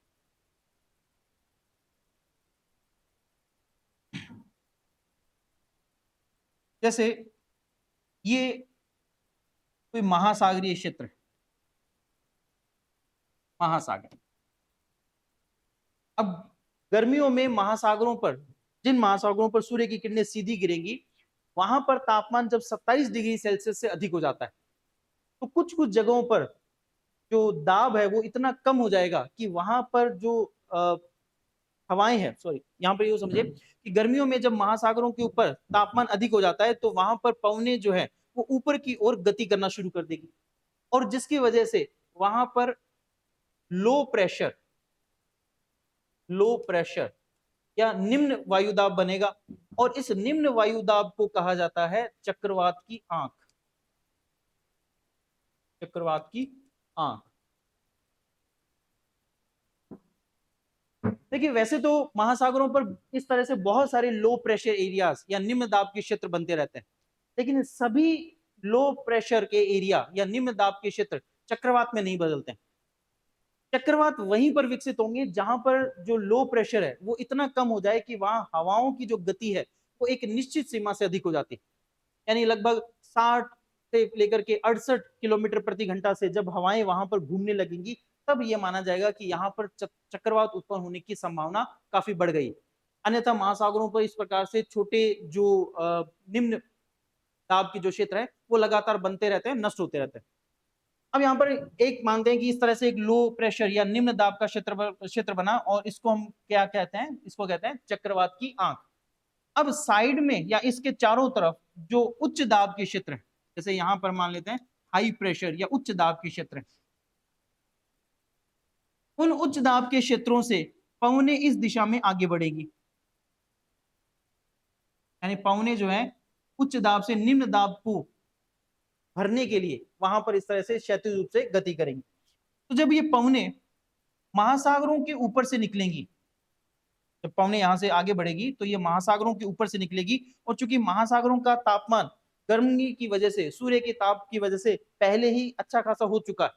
जैसे ये कोई महासागरीय क्षेत्र है, महासागर। अब गर्मियों में महासागरों पर, जिन महासागरों पर सूर्य की किरणें सीधी गिरेंगी वहां पर तापमान जब 27 डिग्री सेल्सियस से अधिक हो जाता है तो कुछ कुछ जगहों पर जो दाब है वो इतना कम हो जाएगा कि वहां पर जो हवाएं हैं, सॉरी यहाँ पर ये समझिए कि गर्मियों में जब महासागरों के ऊपर तापमान अधिक हो जाता है तो वहां पर पवने जो है वो ऊपर की ओर गति करना शुरू कर देगी, और जिसकी वजह से वहां पर लो प्रेशर, लो प्रेशर या निम्न वायुदाब बनेगा, और इस निम्न वायुदाब को कहा जाता है चक्रवात की आंख, चक्रवात की आंख। देखिए वैसे तो महासागरों पर इस तरह से बहुत सारे लो प्रेशर एरियाज या निम्न दाब के क्षेत्र बनते रहते हैं, लेकिन सभी लो प्रेशर के एरिया या निम्न दाब के क्षेत्र चक्रवात में नहीं बदलते हैं। चक्रवात वहीं पर विकसित होंगे जहां पर जो लो प्रेशर है वो इतना कम हो जाए कि वहां हवाओं की जो गति है वो एक निश्चित सीमा से अधिक हो जाती है। यानी लगभग 60 से लेकर के 68 किलोमीटर प्रति घंटा से जब हवाएं वहां पर घूमने लगेंगी, तब यह माना जाएगा कि यहाँ पर चक्रवात उत्पन्न होने की संभावना काफी बढ़ गई। अन्यथा महासागरों पर इस प्रकार से छोटे जो निम्न दाब के जो क्षेत्र है वो लगातार बनते रहते हैं, नष्ट होते रहते हैं। अब यहाँ पर एक मानते हैं कि इस तरह से एक लो प्रेशर या निम्न दाब का क्षेत्र बना, और इसको हम क्या कहते हैं, इसको कहते हैं चक्रवात की आंख। अब साइड में या इसके चारों तरफ जो उच्च दाब के क्षेत्र है, जैसे यहां पर मान लेते हैं हाई प्रेशर या उच्च दाब के क्षेत्र है, उन उच्च दाब के क्षेत्रों से पवने इस दिशा में आगे बढ़ेगी। यानी पवने जो है उच्च दाब से निम्न दाब को भरने के लिए वहां पर इस तरह से क्षैतिज रूप से गति करेंगी। तो जब ये पवने महासागरों के ऊपर से निकलेंगी, जब पवने यहां से आगे बढ़ेगी तो ये महासागरों के ऊपर से निकलेगी, और चूंकि महासागरों का तापमान गर्मी की वजह से, सूर्य के ताप की वजह से पहले ही अच्छा खासा हो चुका है,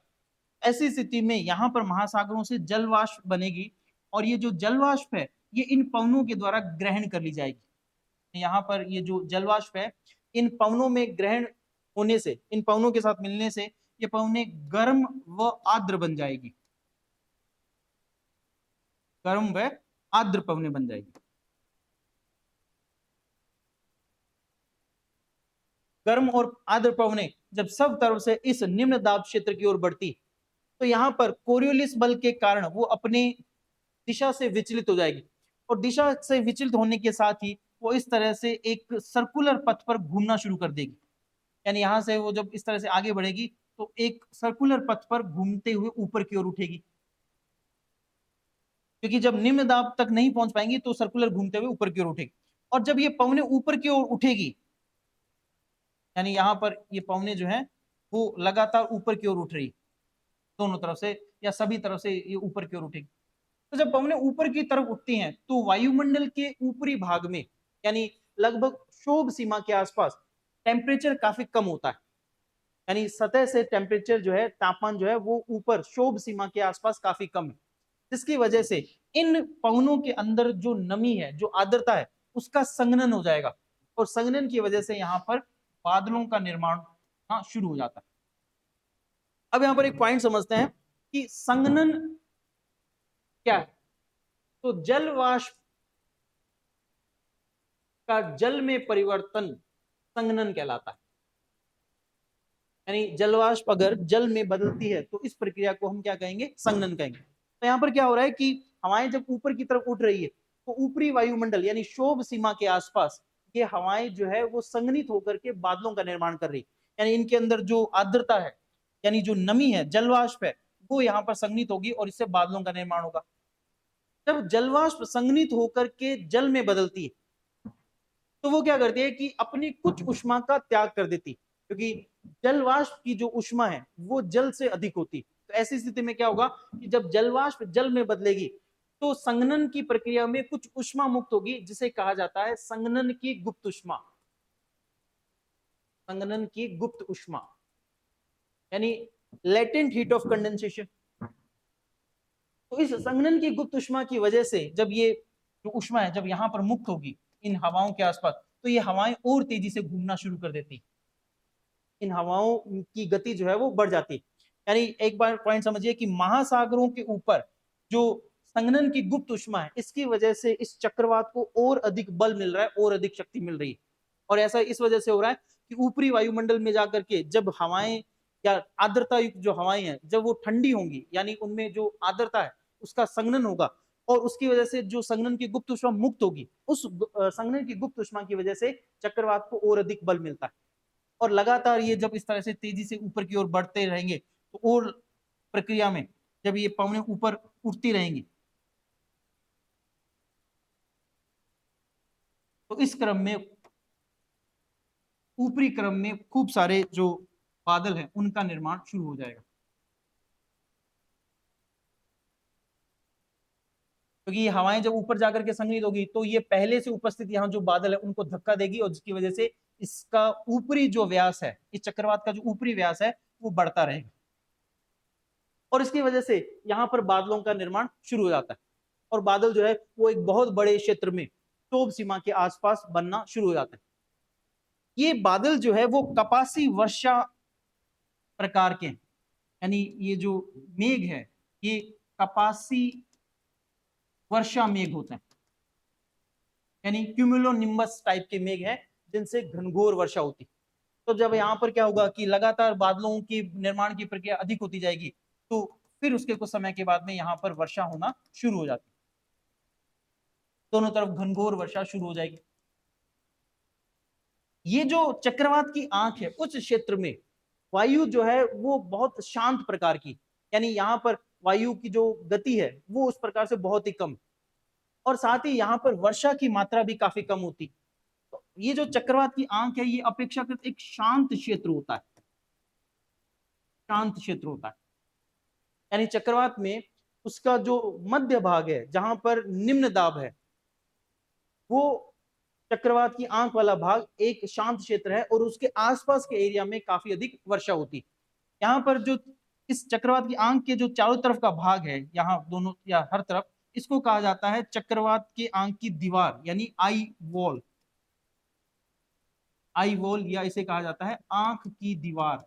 ऐसी स्थिति में यहाँ पर महासागरों से जलवाष्प बनेगी, और ये जो जलवाष्प है ये इन पवनों के द्वारा ग्रहण कर ली जाएगी। यहाँ पर ये जो जलवाष्प है इन पवनों में ग्रहण होने से, इन पवनों के साथ मिलने से ये पवने गर्म व आर्द्र बन जाएगी, गर्म व आर्द्र पवने बन जाएगी। गर्म और आर्द्र पवने जब सब तरफ से इस निम्न दाब क्षेत्र की ओर बढ़ती, तो यहाँ पर कोरियोलिस बल के कारण वो अपनी दिशा से विचलित हो जाएगी, और दिशा से विचलित होने के साथ ही वो इस तरह से एक सर्कुलर पथ पर घूमना शुरू कर देगी। यानी यहां से वो जब इस तरह से आगे बढ़ेगी तो एक सर्कुलर पथ पर घूमते हुए ऊपर की ओर उठेगी, क्योंकि जब निम्न दाब तक नहीं पहुंच पाएंगी तो सर्कुलर घूमते हुए ऊपर की ओर उठेगी। और जब ये पवने ऊपर की ओर उठेगी, यानी यहाँ पर ये पवने जो है वो लगातार ऊपर की ओर उठ रही, दोनों तरफ से या सभी तरफ से ये ऊपर की ओर उठेगी। तो जब पवने ऊपर की तरफ उठती हैं तो वायुमंडल के ऊपरी भाग में, यानी लगभग क्षोभ सीमा के आसपास टेम्परेचर काफी कम होता है। यानी सतह से टेम्परेचर जो है, तापमान जो है वो ऊपर क्षोभ सीमा के आसपास काफी कम है, जिसकी वजह से इन पवनों के अंदर जो नमी है, जो आर्द्रता है, उसका संघनन हो जाएगा, और संघनन की वजह से यहाँ पर बादलों का निर्माण शुरू हो जाता है। अब यहाँ पर एक पॉइंट समझते हैं कि संघनन क्या है। तो जल वाष्प का जल में परिवर्तन संघनन कहलाता है। यानी जल वाष्प अगर जल में बदलती है तो इस प्रक्रिया को हम क्या कहेंगे, संघनन कहेंगे। तो यहाँ पर क्या हो रहा है कि हवाएं जब ऊपर की तरफ उठ रही है तो ऊपरी वायुमंडल यानी क्षोभ सीमा के आसपास ये हवाएं जो है वो संघनित होकर के बादलों का निर्माण कर रही है। यानी इनके अंदर जो आर्द्रता है, यानी जो नमी है, जलवाष्प है, वो यहाँ पर संघनित होगी और इससे बादलों का निर्माण होगा। जब जलवाष्प संघनित होकर के जल में बदलती है तो वो क्या करती है कि अपनी कुछ ऊष्मा का त्याग कर देती, क्योंकि जलवाष्प की जो ऊष्मा है वो जल से अधिक होती। तो ऐसी स्थिति में क्या होगा कि जब जलवाष्प जल में बदलेगी तो संघनन की प्रक्रिया में कुछ ऊष्मा मुक्त होगी, जिसे कहा जाता है संघनन की गुप्त ऊष्मा। संघनन की गुप्त ऊष्मा यानी लेटेंट हीट ऑफ कंडेंसेशन। तो इस संघनन की गुप्त ऊष्मा की वजह से जब ये जो ऊष्मा है जब यहाँ पर मुक्त होगी इन हवाओं के आसपास, तो ये हवाएं और तेजी से घूमना शुरू कर देती, इन हवाओं की गति जो है वो बढ़ जाती है। यानी एक बार पॉइंट समझिए कि महासागरों के ऊपर जो संघनन की गुप्त ऊष्मा है, इसकी वजह से इस चक्रवात को और अधिक बल मिल रहा है, और अधिक शक्ति मिल रही है। और ऐसा इस वजह से हो रहा है कि ऊपरी वायुमंडल में जाकर के जब हवाएं या आर्द्रता युक्त जो हवाएं हैं जब वो ठंडी होंगी, यानी उनमें जो आर्द्रता है उसका संघनन होगा, और उसकी वजह से जो संघनन की गुप्त ऊष्मा मुक्त होगी, उस संघनन की गुप्त ऊष्मा की वजह से चक्रवात को और अधिक बल मिलता है। और लगातार ये जब इस तरह से तेजी से ऊपर की ओर बढ़ते रहेंगे तो और प्रक्रिया में जब ये पवनें ऊपर उठती रहेंगी तो इस क्रम में ऊपरी क्रम में खूब सारे जो बादल हैं उनका निर्माण शुरू हो जाएगा। तो क्योंकि ये हवाएं जब ऊपर जाकर के संग्रहित होगी तो ये पहले से उपस्थित यहाँ जो बादल है उनको धक्का देगी, और जिसकी वजह से इसका ऊपरी जो व्यास है, इस चक्रवात का जो ऊपरी व्यास है वो बढ़ता रहेगा, और इसकी वजह से यहाँ पर बादलों का निर्माण शुरू हो जाता है, और बादल जो है वो एक बहुत बड़े क्षेत्र में क्षोभ सीमा के आसपास बनना शुरू हो जाता है। ये बादल जो है वो कपासी वर्षा प्रकार के, यानी ये जो मेघ है ये कपासी वर्षा मेघ होते हैं, यानी क्यूमुलोनिम्बस टाइप के मेघ है जिनसे घनघोर वर्षा होती। तो जब यहाँ पर क्या होगा कि लगातार बादलों की निर्माण की प्रक्रिया अधिक होती जाएगी, तो फिर उसके कुछ समय के बाद में यहाँ पर वर्षा होना शुरू हो जाती, दोनों तरफ घनघोर वर्षा शुरू हो जाएगी। ये जो चक्रवात की आंख है उस क्षेत्र में वायु जो है वो बहुत शांत प्रकार की, यानी यहाँ पर वायु की जो गति है वो उस प्रकार से बहुत ही कम, और साथ ही यहाँ पर वर्षा की मात्रा भी काफी कम होती। तो ये जो चक्रवात की आंख है ये अपेक्षाकृत एक शांत क्षेत्र होता है, शांत क्षेत्र होता है, यानी चक्रवात में उसका जो मध्य भाग है जहां पर निम्न दाब है, वो चक्रवात की आंख वाला भाग एक शांत क्षेत्र है, और उसके आसपास के एरिया में काफी अधिक वर्षा होती। यहाँ पर जो इस चक्रवात की आंख के जो चारों तरफ का भाग है, यहाँ दोनों या हर तरफ, इसको कहा जाता है चक्रवात की आंख की दीवार, यानी आई वॉल। आई वॉल या इसे कहा जाता है आंख की दीवार।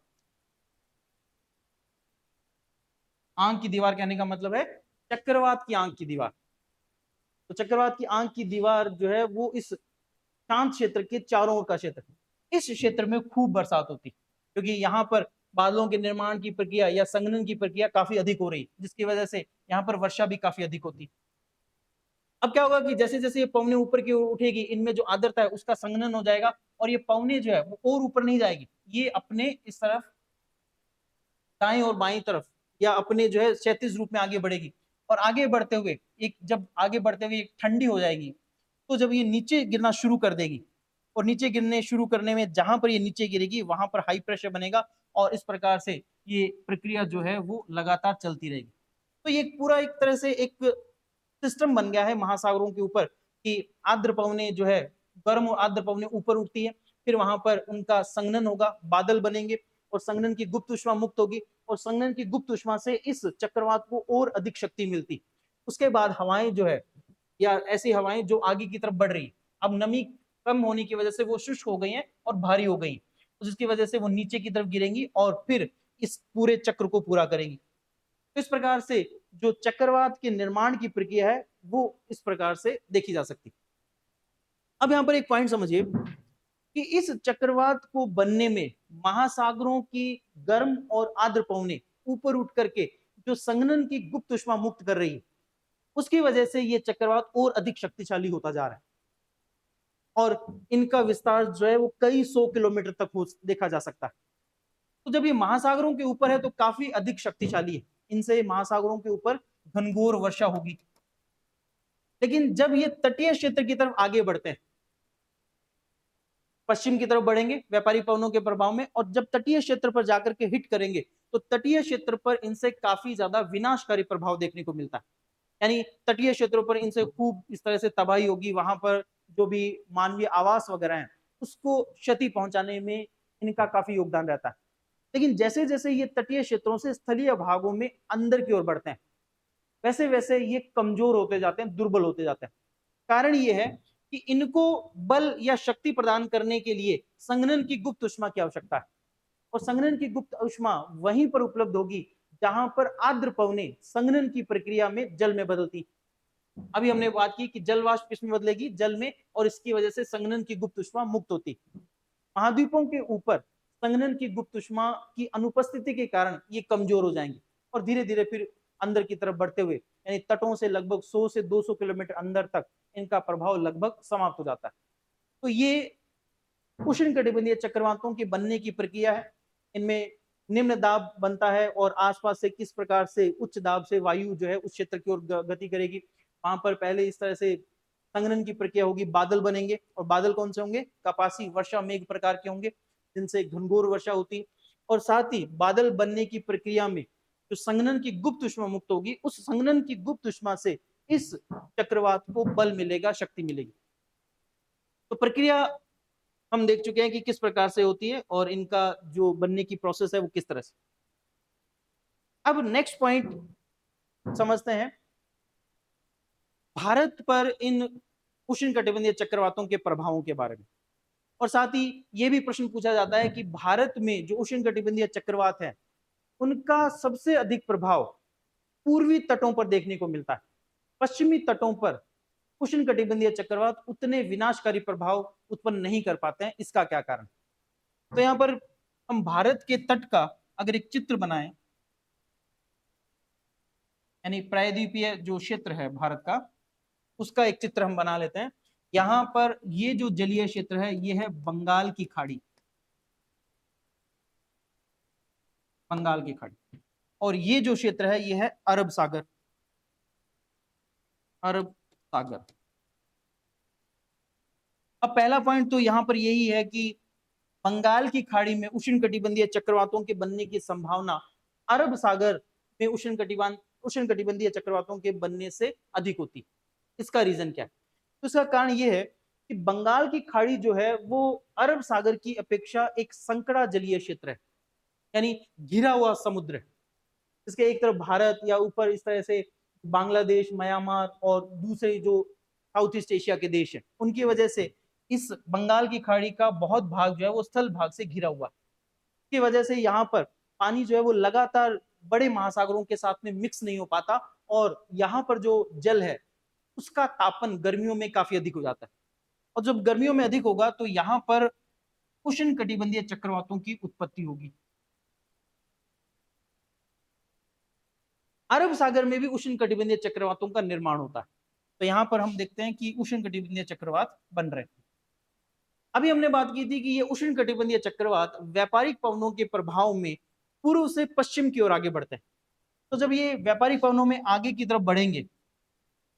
आंख की दीवार कहने का मतलब है चक्रवात की आंख की दीवार। तो चक्रवात की आंख की दीवार जो है वो इस शांत क्षेत्र के चारों ओर का क्षेत्र, इस क्षेत्र में खूब बरसात होती, क्योंकि यहाँ पर बादलों के निर्माण की प्रक्रिया या संघनन की प्रक्रिया काफी अधिक हो रही, जिसकी वजह से यहाँ पर वर्षा भी काफी अधिक होती। अब क्या होगा कि जैसे जैसे ये पवने ऊपर की ओर उठेगी, इनमें जो आर्द्रता है उसका संघनन हो जाएगा, और ये पवने जो है वो और ऊपर नहीं जाएगी, ये अपने इस तरफ दाएं और बाएं तरफ या अपने जो है क्षैतिज रूप में आगे बढ़ेगी, और आगे बढ़ते हुए एक जब आगे बढ़ते हुए एक ठंडी हो जाएगी, तो जब ये नीचे गिरना शुरू कर देगी, और नीचे गिरने शुरू करने में जहां पर ये नीचे गिरेगी वहां पर हाई प्रेशर बनेगा, और इस प्रकार से ये प्रक्रिया जो है वो लगातार चलती रहेगी। तो ये पूरा एक तरह से एक सिस्टम बन गया है महासागरों के ऊपर कि आर्द्र पवने जो है, गर्म और आर्द्र पवने ऊपर उठती है, फिर वहां पर उनका संघनन होगा, बादल बनेंगे, और संघनन की गुप्त उष्मा मुक्त होगी, और संघनन की गुप्त उष्मा से इस चक्रवात को और अधिक शक्ति मिलती। उसके बाद हवाएं जो है, या ऐसी हवाएं जो आगे की तरफ बढ़ रही, अब नमी कम होने की वजह से वो शुष्क हो गई हैं और भारी हो गई, तो जिसकी वजह से वो नीचे की तरफ गिरेंगी और फिर इस पूरे चक्र को पूरा करेंगी। तो इस प्रकार से जो चक्रवात के निर्माण की प्रक्रिया है वो इस प्रकार से देखी जा सकती। अब यहां पर एक पॉइंट समझिए कि इस चक्रवात को बनने में महासागरों की गर्म और आर्द्र पवने ऊपर उठ करके जो संघनन की गुप्त उष्मा मुक्त कर रही है, उसकी वजह से ये चक्रवात और अधिक शक्तिशाली होता जा रहा है, और इनका विस्तार जो है वो कई 100 किलोमीटर तक हो देखा जा सकता है। तो जब ये महासागरों के ऊपर है तो काफी अधिक शक्तिशाली है, इनसे महासागरों के ऊपर घनघोर वर्षा होगी। लेकिन जब ये तटीय क्षेत्र की तरफ आगे बढ़ते हैं, पश्चिम की तरफ बढ़ेंगे व्यापारी पवनों के प्रभाव में, और जब तटीय क्षेत्र पर जाकर के हिट करेंगे तो तटीय क्षेत्र पर इनसे काफी ज्यादा विनाशकारी प्रभाव देखने को मिलता है, यानी तटीय क्षेत्रों पर इनसे खूब इस तरह से तबाही होगी, वहां पर जो भी मानवीय आवास वगैरह है उसको क्षति पहुंचाने में इनका काफी योगदान रहता है। लेकिन जैसे जैसे ये तटीय क्षेत्रों से स्थलीय भागों में अंदर की ओर बढ़ते हैं, वैसे वैसे ये कमजोर होते जाते हैं, दुर्बल होते जाते हैं। कारण ये है कि इनको बल या शक्ति प्रदान करने के लिए संघनन की गुप्त उष्मा की आवश्यकता है, और संघनन की गुप्त उष्मा वहीं पर उपलब्ध होगी जहां पर आर्द्र पवने संघनन की प्रक्रिया में जल में बदलती। अभी हमने बात की कि जल वाष्प किसमें बदलेगी, जल में, और इसकी वजह से संघनन की गुप्त उष्मा मुक्त होती। महाद्वीपों के ऊपर संघनन की गुप्त उष्मा की अनुपस्थिति के कारण ये कमजोर हो जाएंगे, और धीरे धीरे फिर अंदर की तरफ बढ़ते हुए, यानी तटों से लगभग 100 से 200 किलोमीटर अंदर तक इनका प्रभाव लगभग समाप्त हो जाता है। तो ये उष्णकटिबंधीय चक्रवातों के बनने की प्रक्रिया है। इनमें निम्न दाब बनता है, और आसपास से किस प्रकार से उच्च दाब से वायु जो है उस क्षेत्र की ओर गति करेगी, वहां पर पहले इस तरह से संघनन की प्रक्रिया होगी, बादल बनेंगे, और बादल कौन से होंगे, कपासी वर्षा मेघ प्रकार के होंगे जिनसे घनघोर वर्षा होती। और साथ ही बादल बनने की प्रक्रिया में जो संघनन की गुप्त उष्मा मुक्त होगी, उस संघनन की गुप्त उष्मा से इस चक्रवात को बल मिलेगा, शक्ति मिलेगी। तो प्रक्रिया हम देख चुके हैं कि किस प्रकार से होती है और इनका जो बनने की प्रोसेस है वो किस तरह से। अब नेक्स्ट पॉइंट समझते हैं भारत पर इन उष्णकटिबंधीय चक्रवातों के प्रभावों के बारे में, और साथ ही यह भी प्रश्न पूछा जाता है कि भारत में जो उष्णकटिबंधीय चक्रवात है उनका सबसे अधिक प्रभाव पूर्वी तटों पर देखने को मिलता है। पश्चिमी तटों पर उष्णकटिबंधीय चक्रवात उतने विनाशकारी प्रभाव उत्पन्न नहीं कर पाते हैं। इसका क्या कारण? तो यहां पर हम भारत के तट का अगर एक चित्र बनाएं, यानी प्रायद्वीपीय जो क्षेत्र है भारत का, उसका एक चित्र हम बना लेते हैं। यहां पर ये जो जलीय क्षेत्र है ये है बंगाल की खाड़ी, बंगाल की खाड़ी, और ये जो क्षेत्र है ये है अरब सागर, अरब सागर। अब पहला पॉइंट तो यहां पर यही है कि बंगाल की खाड़ी में उष्णकटिबंधीय चक्रवातों के बनने की संभावना अरब सागर में उष्णकटिबंधीय चक्रवातों के बनने से अधिक होती। इसका रीजन क्या है? तो इसका कारण यह है कि बंगाल की खाड़ी जो है वो अरब सागर की अपेक्षा एक संकरा जलीय क्षेत्र है, यानी घिरा हुआ समुद्र है। इसके एक तरफ भारत या ऊपर इस तरह से बांग्लादेश, म्यांमार और दूसरे जो साउथ ईस्ट एशिया के देश हैं, उनकी वजह से इस बंगाल की खाड़ी का बहुत भाग जो है वो स्थल भाग से घिरा हुआ। की वजह से यहाँ पर पानी जो है वो लगातार बड़े महासागरों के साथ में मिक्स नहीं हो पाता, और यहाँ पर जो जल है उसका तापन गर्मियों में काफी अधिक हो जाता है। और जब गर्मियों में अधिक होगा तो यहाँ पर उष्ण कटिबंधीय चक्रवातों की उत्पत्ति होगी। अरब सागर में भी उष्ण कटिबंधीय चक्रवातों का निर्माण होता है। तो यहाँ पर हम देखते हैं कि उष्ण कटिबंधीय चक्रवात बन रहे हैं। अभी हमने बात की थी कि ये उष्ण कटिबंधीय चक्रवात व्यापारिक पवनों के प्रभाव में पूर्व से पश्चिम की ओर आगे बढ़ते हैं। तो जब ये व्यापारिक पवनों में आगे की तरफ बढ़ेंगे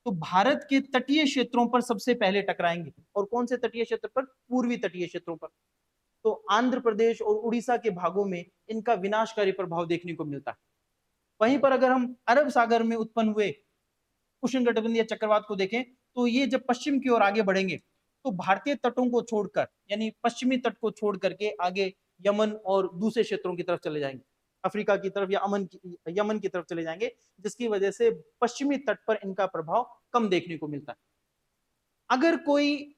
तो भारत के तटीय क्षेत्रों पर सबसे पहले टकराएंगे। और कौन से तटीय क्षेत्र पर? पूर्वी तटीय क्षेत्रों पर। तो आंध्र प्रदेश और उड़ीसा के भागों में इनका विनाशकारी प्रभाव देखने को मिलता है। वहीं पर अगर हम अरब सागर में उत्पन्न हुए उष्णकटिबंधीय चक्रवात को देखें तो ये जब पश्चिम की ओर आगे बढ़ेंगे तो भारतीय तटों को छोड़कर, यानी पश्चिमी तट को छोड़ करके आगे यमन और दूसरे क्षेत्रों की तरफ चले जाएंगे, अफ्रीका की तरफ या यमन की तरफ चले जाएंगे, जिसकी वजह से पश्चिमी तट पर इनका प्रभाव कम देखने को मिलता है। अगर कोई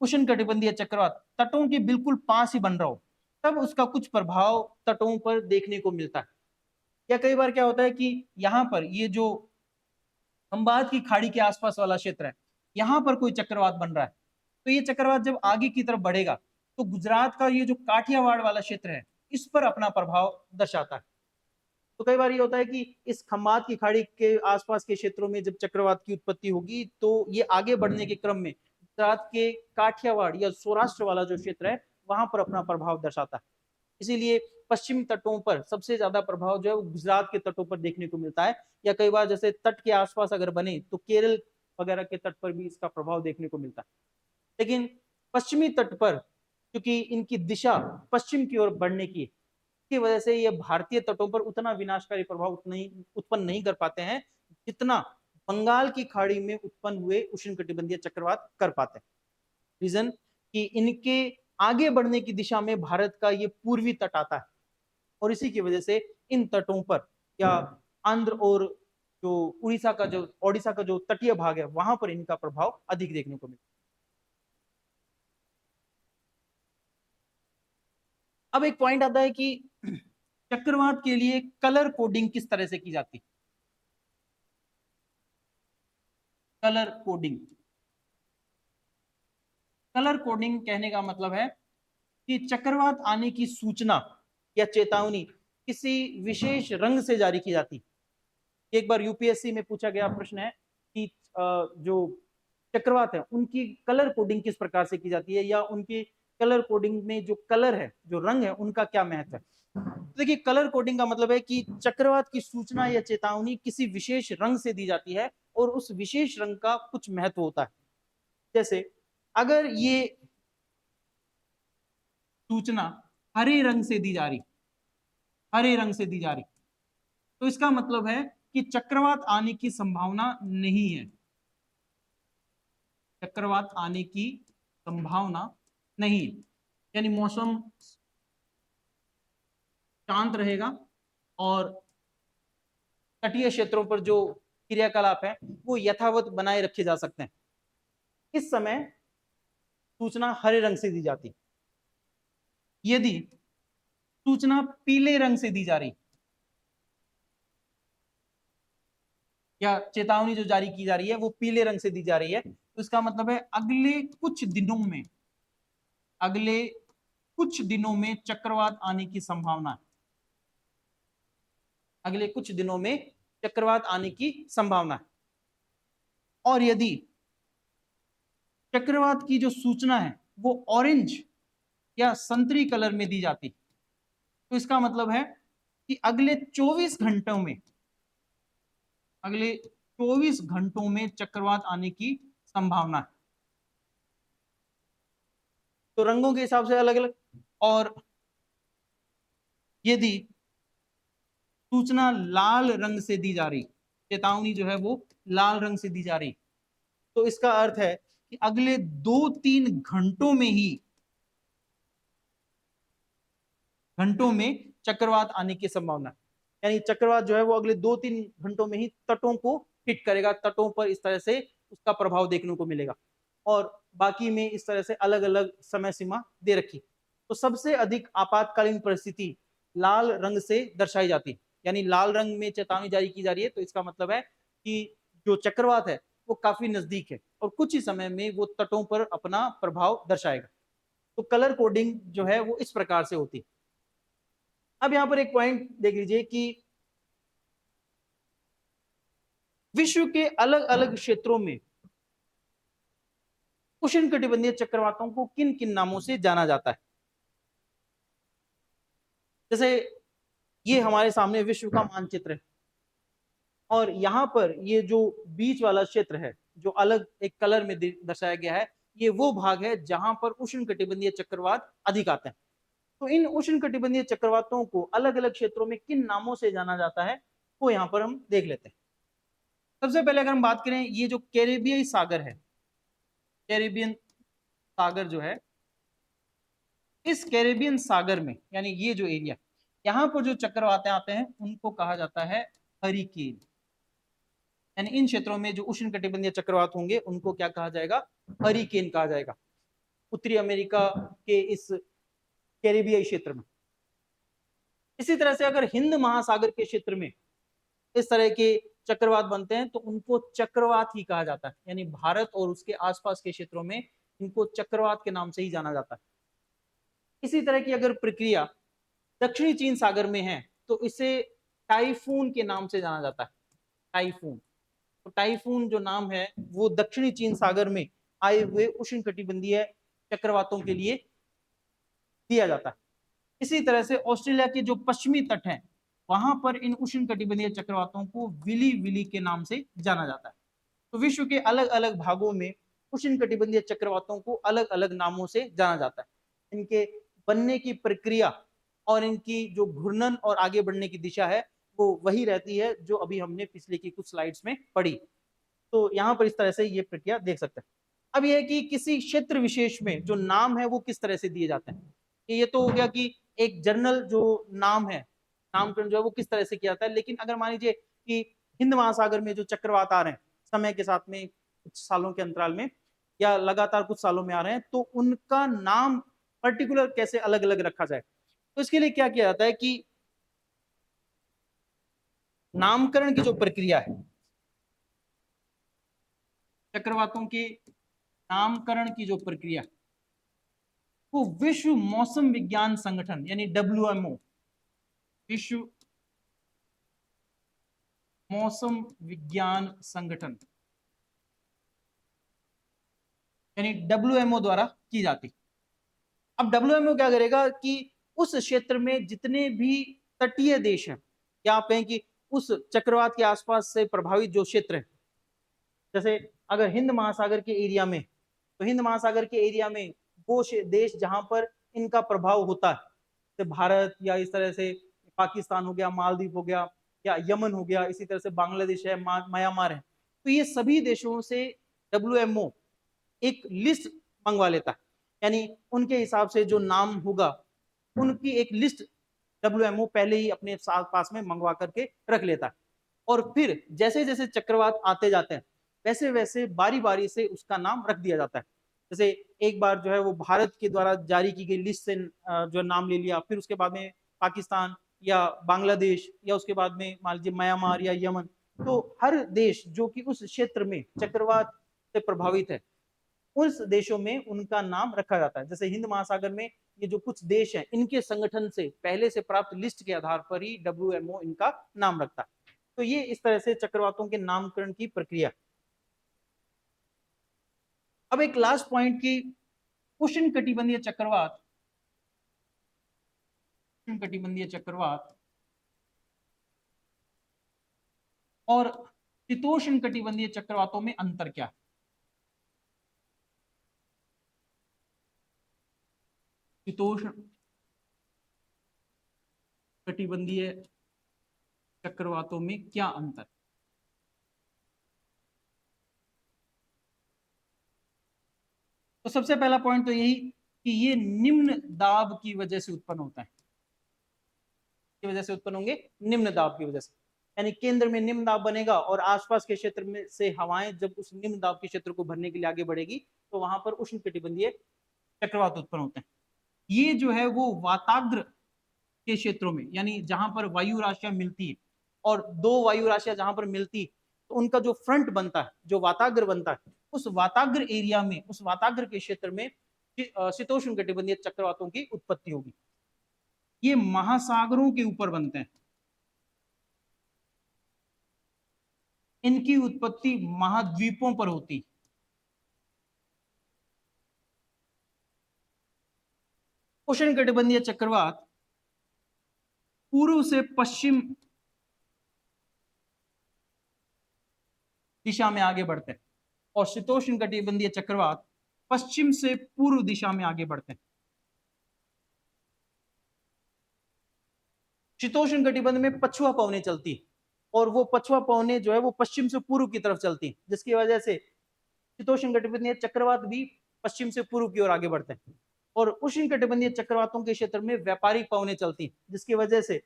उष्णकटिबंधीय चक्रवात तटों के बिल्कुल पास ही बन रहा हो तब उसका कुछ प्रभाव तटों पर देखने को मिलता है। या कई बार क्या होता है कि यहाँ पर ये जो खंबात की खाड़ी के आसपास वाला क्षेत्र है, यहाँ पर कोई चक्रवात बन रहा है, तो ये चक्रवात जब आगे की तरफ बढ़ेगा तो गुजरात का ये जो काठियावाड़ वाला क्षेत्र है इस पर अपना प्रभाव दर्शाता है। तो कई बार ये होता है कि इस खंबात की खाड़ी के आसपास के क्षेत्रों में जब चक्रवात की उत्पत्ति होगी तो ये आगे बढ़ने के क्रम में गुजरात के काठियावाड़ या सौराष्ट्र वाला जो क्षेत्र है वहां पर अपना प्रभाव दर्शाता है। इसीलिए पश्चिम तटों पर सबसे ज्यादा प्रभाव जो है वो गुजरात के तटों पर देखने को मिलता है, या कई बार जैसे तट के आसपास अगर बने तो केरल वगैरह के तट पर भी इसका प्रभाव देखने को मिलता है। लेकिन पश्चिमी तट पर क्योंकि इनकी दिशा पश्चिम की ओर बढ़ने की वजह से ये भारतीय तटों पर उतना विनाशकारी प्रभाव उत्पन्न नहीं कर पाते हैं जितना बंगाल की खाड़ी में उत्पन्न हुए उष्णकटिबंधीय चक्रवात कर पाते हैं। रीजन कि इनके आगे बढ़ने की दिशा में भारत का ये पूर्वी तट आता है, और इसी की वजह से इन तटों पर या आंध्र और जो ओडिशा का जो तटीय भाग है वहां पर इनका प्रभाव अधिक देखने को मिलता है। अब एक पॉइंट आता है कि चक्रवात के लिए कलर कोडिंग किस तरह से की जाती है। कलर कोडिंग, कलर कोडिंग कहने का मतलब है कि चक्रवात आने की सूचना या चेतावनी किसी विशेष रंग से जारी की जाती। एक बार यूपीएससी में पूछा गया प्रश्न है कि जो चक्रवात है उनकी कलर कोडिंग किस प्रकार से की जाती है, या उनकी कलर कोडिंग में जो कलर है, जो रंग है, उनका क्या महत्व है। तो देखिए, कलर कोडिंग का मतलब है कि चक्रवात की सूचना या चेतावनी किसी विशेष रंग से दी जाती है और उस विशेष रंग का कुछ महत्व होता है। जैसे अगर ये सूचना हरे रंग से दी जा रही, हरे रंग से दी जा रही, तो इसका मतलब है कि चक्रवात आने की संभावना नहीं है। चक्रवात आने की संभावना नहीं है, यानी मौसम शांत रहेगा और तटीय क्षेत्रों पर जो क्रियाकलाप है वो यथावत बनाए रखे जा सकते हैं। इस समय सूचना हरे रंग से दी जाती, यदि सूचना पीले रंग से दी जा रही या चेतावनी जो जारी की जा रही है वो पीले रंग से दी जा रही है, तो इसका मतलब है अगले कुछ दिनों में चक्रवात आने की संभावना है। अगले कुछ दिनों में चक्रवात आने की संभावना है। और यदि चक्रवात की जो सूचना है वो ऑरेंज या संतरी कलर में दी जाती, तो इसका मतलब है कि अगले 24 घंटों में चक्रवात आने की संभावना है। तो रंगों के हिसाब से अलग अलग। और यदि सूचना लाल रंग से दी जा रही, चेतावनी जो है वो लाल रंग से दी जा रही, तो इसका अर्थ है कि अगले 2-3 घंटों में चक्रवात आने की संभावना, यानी चक्रवात जो है वो अगले 2-3 घंटों में ही तटों को हिट करेगा, तटों पर इस तरह से उसका प्रभाव देखने को मिलेगा। और बाकी में इस तरह से अलग अलग समय सीमा दे रखी। तो सबसे अधिक आपातकालीन परिस्थिति लाल रंग से दर्शाई जाती, यानी लाल रंग में चेतावनी जारी की जा रही है, तो इसका मतलब है कि जो चक्रवात है वो काफी नजदीक है और कुछ ही समय में वो तटों पर अपना प्रभाव दर्शाएगा। तो कलर कोडिंग जो है वो इस प्रकार से होती है। अब यहां पर एक पॉइंट देख लीजिए कि विश्व के अलग अलग क्षेत्रों में उष्णकटिबंधीय चक्रवातों को किन किन नामों से जाना जाता है। जैसे ये हमारे सामने विश्व का मानचित्र है और यहाँ पर ये जो बीच वाला क्षेत्र है जो अलग एक कलर में दर्शाया गया है, ये वो भाग है जहां पर उष्णकटिबंधीय चक्रवात अधिक आते हैं। तो इन उष्णकटिबंधीय चक्रवातों को अलग अलग क्षेत्रों में किन नामों से जाना जाता है वो यहाँ पर हम देख लेते हैं। सबसे पहले अगर हम बात करें, ये जो कैरेबियाई सागर है, कैरेबियन सागर जो है, इस कैरेबियन सागर में यानी ये जो एरिया यहाँ पर जो चक्रवातें आते हैं उनको कहा जाता है हरिकेन। यानी इन क्षेत्रों में जो उष्णकटिबंधीय चक्रवात होंगे उनको क्या कहा जाएगा, हरिकेन कहा जाएगा, उत्तरी अमेरिका के इस कैरेबियाई क्षेत्र में। इसी तरह से अगर हिंद महासागर के क्षेत्र में इस तरह के चक्रवात बनते हैं तो उनको चक्रवात ही कहा जाता है, यानी भारत और उसके आसपास के क्षेत्रों में इनको चक्रवात के नाम से ही जाना जाता है। इसी तरह की अगर प्रक्रिया दक्षिणी चीन सागर में है तो इसे टाइफून के नाम से जाना जाता है, टाइफून। तो टाइफून जो नाम है वो दक्षिणी चीन सागर में आए हुए उष्णकटिबंधीय चक्रवातों के लिए दिया जाता है। इसी तरह से ऑस्ट्रेलिया के जो पश्चिमी तट हैं वहां पर इन उष्णकटिबंधीय चक्रवातों को विली विली के नाम से जाना जाता है। तो विश्व के अलग अलग भागों में उष्णकटिबंधीय चक्रवातों को अलग अलग नामों से जाना जाता है। इनके बनने की प्रक्रिया और इनकी जो घूर्णन और आगे बढ़ने की दिशा है वो वही रहती है जो अभी हमने पिछले की कुछ स्लाइड्स में पढ़ी। तो यहाँ पर इस तरह से ये प्रक्रिया देख सकते हैं। अब यह है कि किसी क्षेत्र विशेष में जो नाम है वो किस तरह से दिए जाते हैं। ये तो हो गया कि एक जनरल जो नाम है, नामकरण जो है वो किस तरह से किया जाता है। लेकिन अगर मान लीजिए कि हिंद महासागर में जो चक्रवात आ रहे हैं समय के साथ में कुछ सालों के अंतराल में या लगातार कुछ सालों में आ रहे हैं, तो उनका नाम पर्टिकुलर कैसे अलग अलग रखा जाए, तो इसके लिए क्या किया जाता है कि नामकरण की जो प्रक्रिया है, चक्रवातों के नामकरण की जो प्रक्रिया वो विश्व मौसम विज्ञान संगठन यानी WMO, विश्व मौसम विज्ञान संगठन यानी WMO द्वारा की जाती। अब WMO क्या करेगा कि उस क्षेत्र में जितने भी तटीय देश हैं या आप कहें कि उस चक्रवात के आसपास से प्रभावित जो क्षेत्र है, जैसे अगर हिंद महासागर के एरिया में, तो हिंद महासागर के एरिया में वो देश जहां पर इनका प्रभाव होता है, जैसे भारत या इस तरह से पाकिस्तान हो गया, मालदीव हो गया या यमन हो गया, इसी तरह से बांग्लादेश है, म्यांमार है, तो ये सभी देशों से WMO एक लिस्ट मंगवा लेता है, यानी उनके हिसाब से जो नाम होगा उनकी एक लिस्ट डब्ल्यूएमओ पहले ही अपने साथ पास में मंगवा करके रख लेता है। और फिर जैसे जैसे चक्रवात आते जाते हैं वैसे वैसे बारी बारी से उसका नाम रख दिया जाता है। जैसे एक बार जो है वो भारत के द्वारा जारी की गई लिस्ट से जो नाम ले लिया, फिर उसके बाद में पाकिस्तान या बांग्लादेश, या उसके बाद में मान लीजिए म्यांमार या यमन। तो हर देश जो कि उस क्षेत्र में चक्रवात से प्रभावित है उस देशों में उनका नाम रखा जाता है। जैसे हिंद महासागर में ये जो कुछ देश हैं इनके संगठन से पहले से प्राप्त लिस्ट के आधार पर ही डब्ल्यूएमओ इनका नाम रखता है। तो ये इस तरह से चक्रवातों के नामकरण की प्रक्रिया। अब एक लास्ट पॉइंट की उष्ण कटिबंधीय चक्रवात, उष्ण कटिबंधीय चक्रवात और शीतोष्ण कटिबंधीय चक्रवातों में अंतर क्या है। शीतोष्ण कटिबंधीय चक्रवातों में क्या अंतर। तो सबसे पहला पॉइंट तो यही कि ये निम्न दाब की वजह से उत्पन्न होता है, की वजह से उत्पन्न होंगे निम्न दाब की वजह से, यानी केंद्र में निम्न दाब बनेगा और आसपास के क्षेत्र में से हवाएं जब उस निम्न दाब के क्षेत्र को भरने के लिए आगे बढ़ेगी तो वहां पर उष्ण कटिबंधीय चक्रवात उत्पन्न होते हैं। ये जो है वो वाताग्र के क्षेत्रों में, यानी जहां पर वायु राशियां मिलती है और दो वायु राशियां जहां पर मिलती तो उनका जो फ्रंट बनता है, जो वाताग्र बनता है, उस वाताग्र एरिया में, उस वाताग्र के क्षेत्र में शीतोष्ण कटिबंधीय चक्रवातों की उत्पत्ति होगी। ये महासागरों के ऊपर बनते हैं, इनकी उत्पत्ति महाद्वीपों पर होती। उष्ण कटिबंधीय चक्रवात पूर्व से पश्चिम दिशा में आगे बढ़ते हैं और शीतोष्ण कटिबंधीय चक्रवात पश्चिम से पूर्व दिशा में आगे बढ़ते हैं। शीतोष्ण कटिबंध में पछुआ पवनें चलती और वो पछुआ पवनें जो है वो पश्चिम से पूर्व की तरफ चलती, जिसकी वजह से शीतोष्ण कटिबंधीय चक्रवात भी पश्चिम से पूर्व की ओर आगे बढ़ते हैं। और उष्ण कटिबंधीय चक्रवातों के क्षेत्र में व्यापारिक पवनें चलती, जिसकी वजह से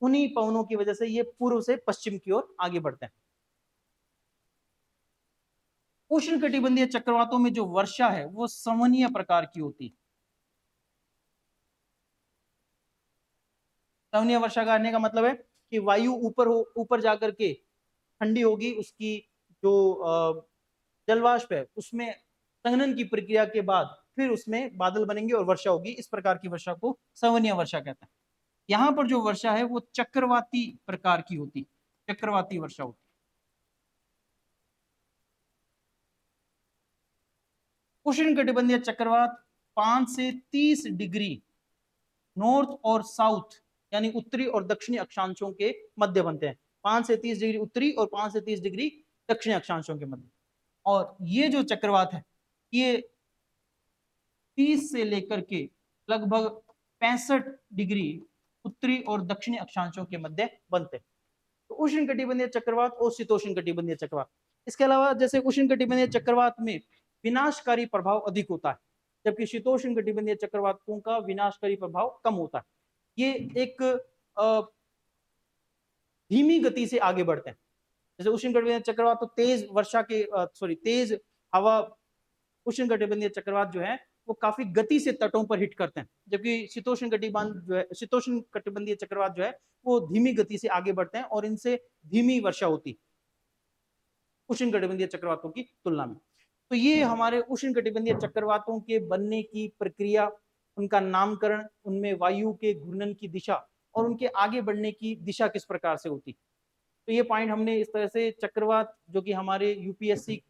उन्हीं पवनों की वजह से ये पूर्व से पश्चिम की ओर आगे बढ़ते हैं। उष्ण कटिबंधीय चक्रवातों में जो वर्षा है वो संवहनीय प्रकार की होती है। संवहनीय वर्षा करने का मतलब है कि वायु ऊपर जाकर के ठंडी होगी, उसकी जो जलवाष्प है उसमें संघनन की प्रक्रिया के बाद फिर उसमें बादल बनेंगे और वर्षा होगी। इस प्रकार की वर्षा को संवहनीय वर्षा कहते हैं। यहाँ पर जो वर्षा है वो चक्रवाती प्रकार की होती, चक्रवाती वर्षा होती। उष्ण कटिबंधीय चक्रवात 5 से 30 डिग्री नॉर्थ और साउथ, यानी उत्तरी और दक्षिणी अक्षांशों के मध्य बनते हैं। 5 से 30 डिग्री उत्तरी और 5 से 30 डिग्री दक्षिणी अक्षांशों के मध्य। और ये जो चक्रवात है ये 30 से लेकर के लगभग 65 डिग्री उत्तरी और दक्षिणी अक्षांशों के मध्य बनते हैं। तो उष्ण कटिबंधीय चक्रवात और शीतोष्ण कटिबंधीय चक्रवात। इसके अलावा जैसे उष्ण कटिबंधीय चक्रवात में विनाशकारी प्रभाव अधिक होता है, जबकि शीतोष्ण कटिबंधीय चक्रवातों का विनाशकारी प्रभाव कम होता है। ये एक धीमी गति से आगे बढ़ते हैं। जैसे उष्ण कटिबंधीय चक्रवात तो तेज वर्षा के तेज हवा, उष्ण कटिबंधीय चक्रवात जो है वो काफी गति से तटों पर हिट करते हैं, जबकि शीतोष्ण कटिबंध जो है, शीतोष्ण कटिबंधीय चक्रवात जो है वो धीमी गति से आगे बढ़ते हैं और इनसे धीमी वर्षा होती उष्ण कटिबंधीय चक्रवातों की तुलना में। तो ये हमारे उष्ण कटिबंधीय चक्रवातों के बनने की प्रक्रिया, उनका नामकरण, उनमें वायु के घूर्णन की दिशा और उनके आगे बढ़ने की दिशा किस प्रकार से होती। तो ये पॉइंट हमने इस तरह से चक्रवात, जो कि हमारे यूपीएससी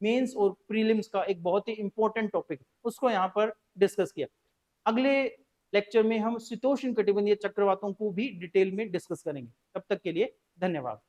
मेंस और प्रीलिम्स का एक बहुत ही इंपॉर्टेंट टॉपिक, उसको यहाँ पर डिस्कस किया। अगले लेक्चर में हम शीतोष्ण कटिबंधीय चक्रवातों को भी डिटेल में डिस्कस करेंगे। तब तक के लिए धन्यवाद।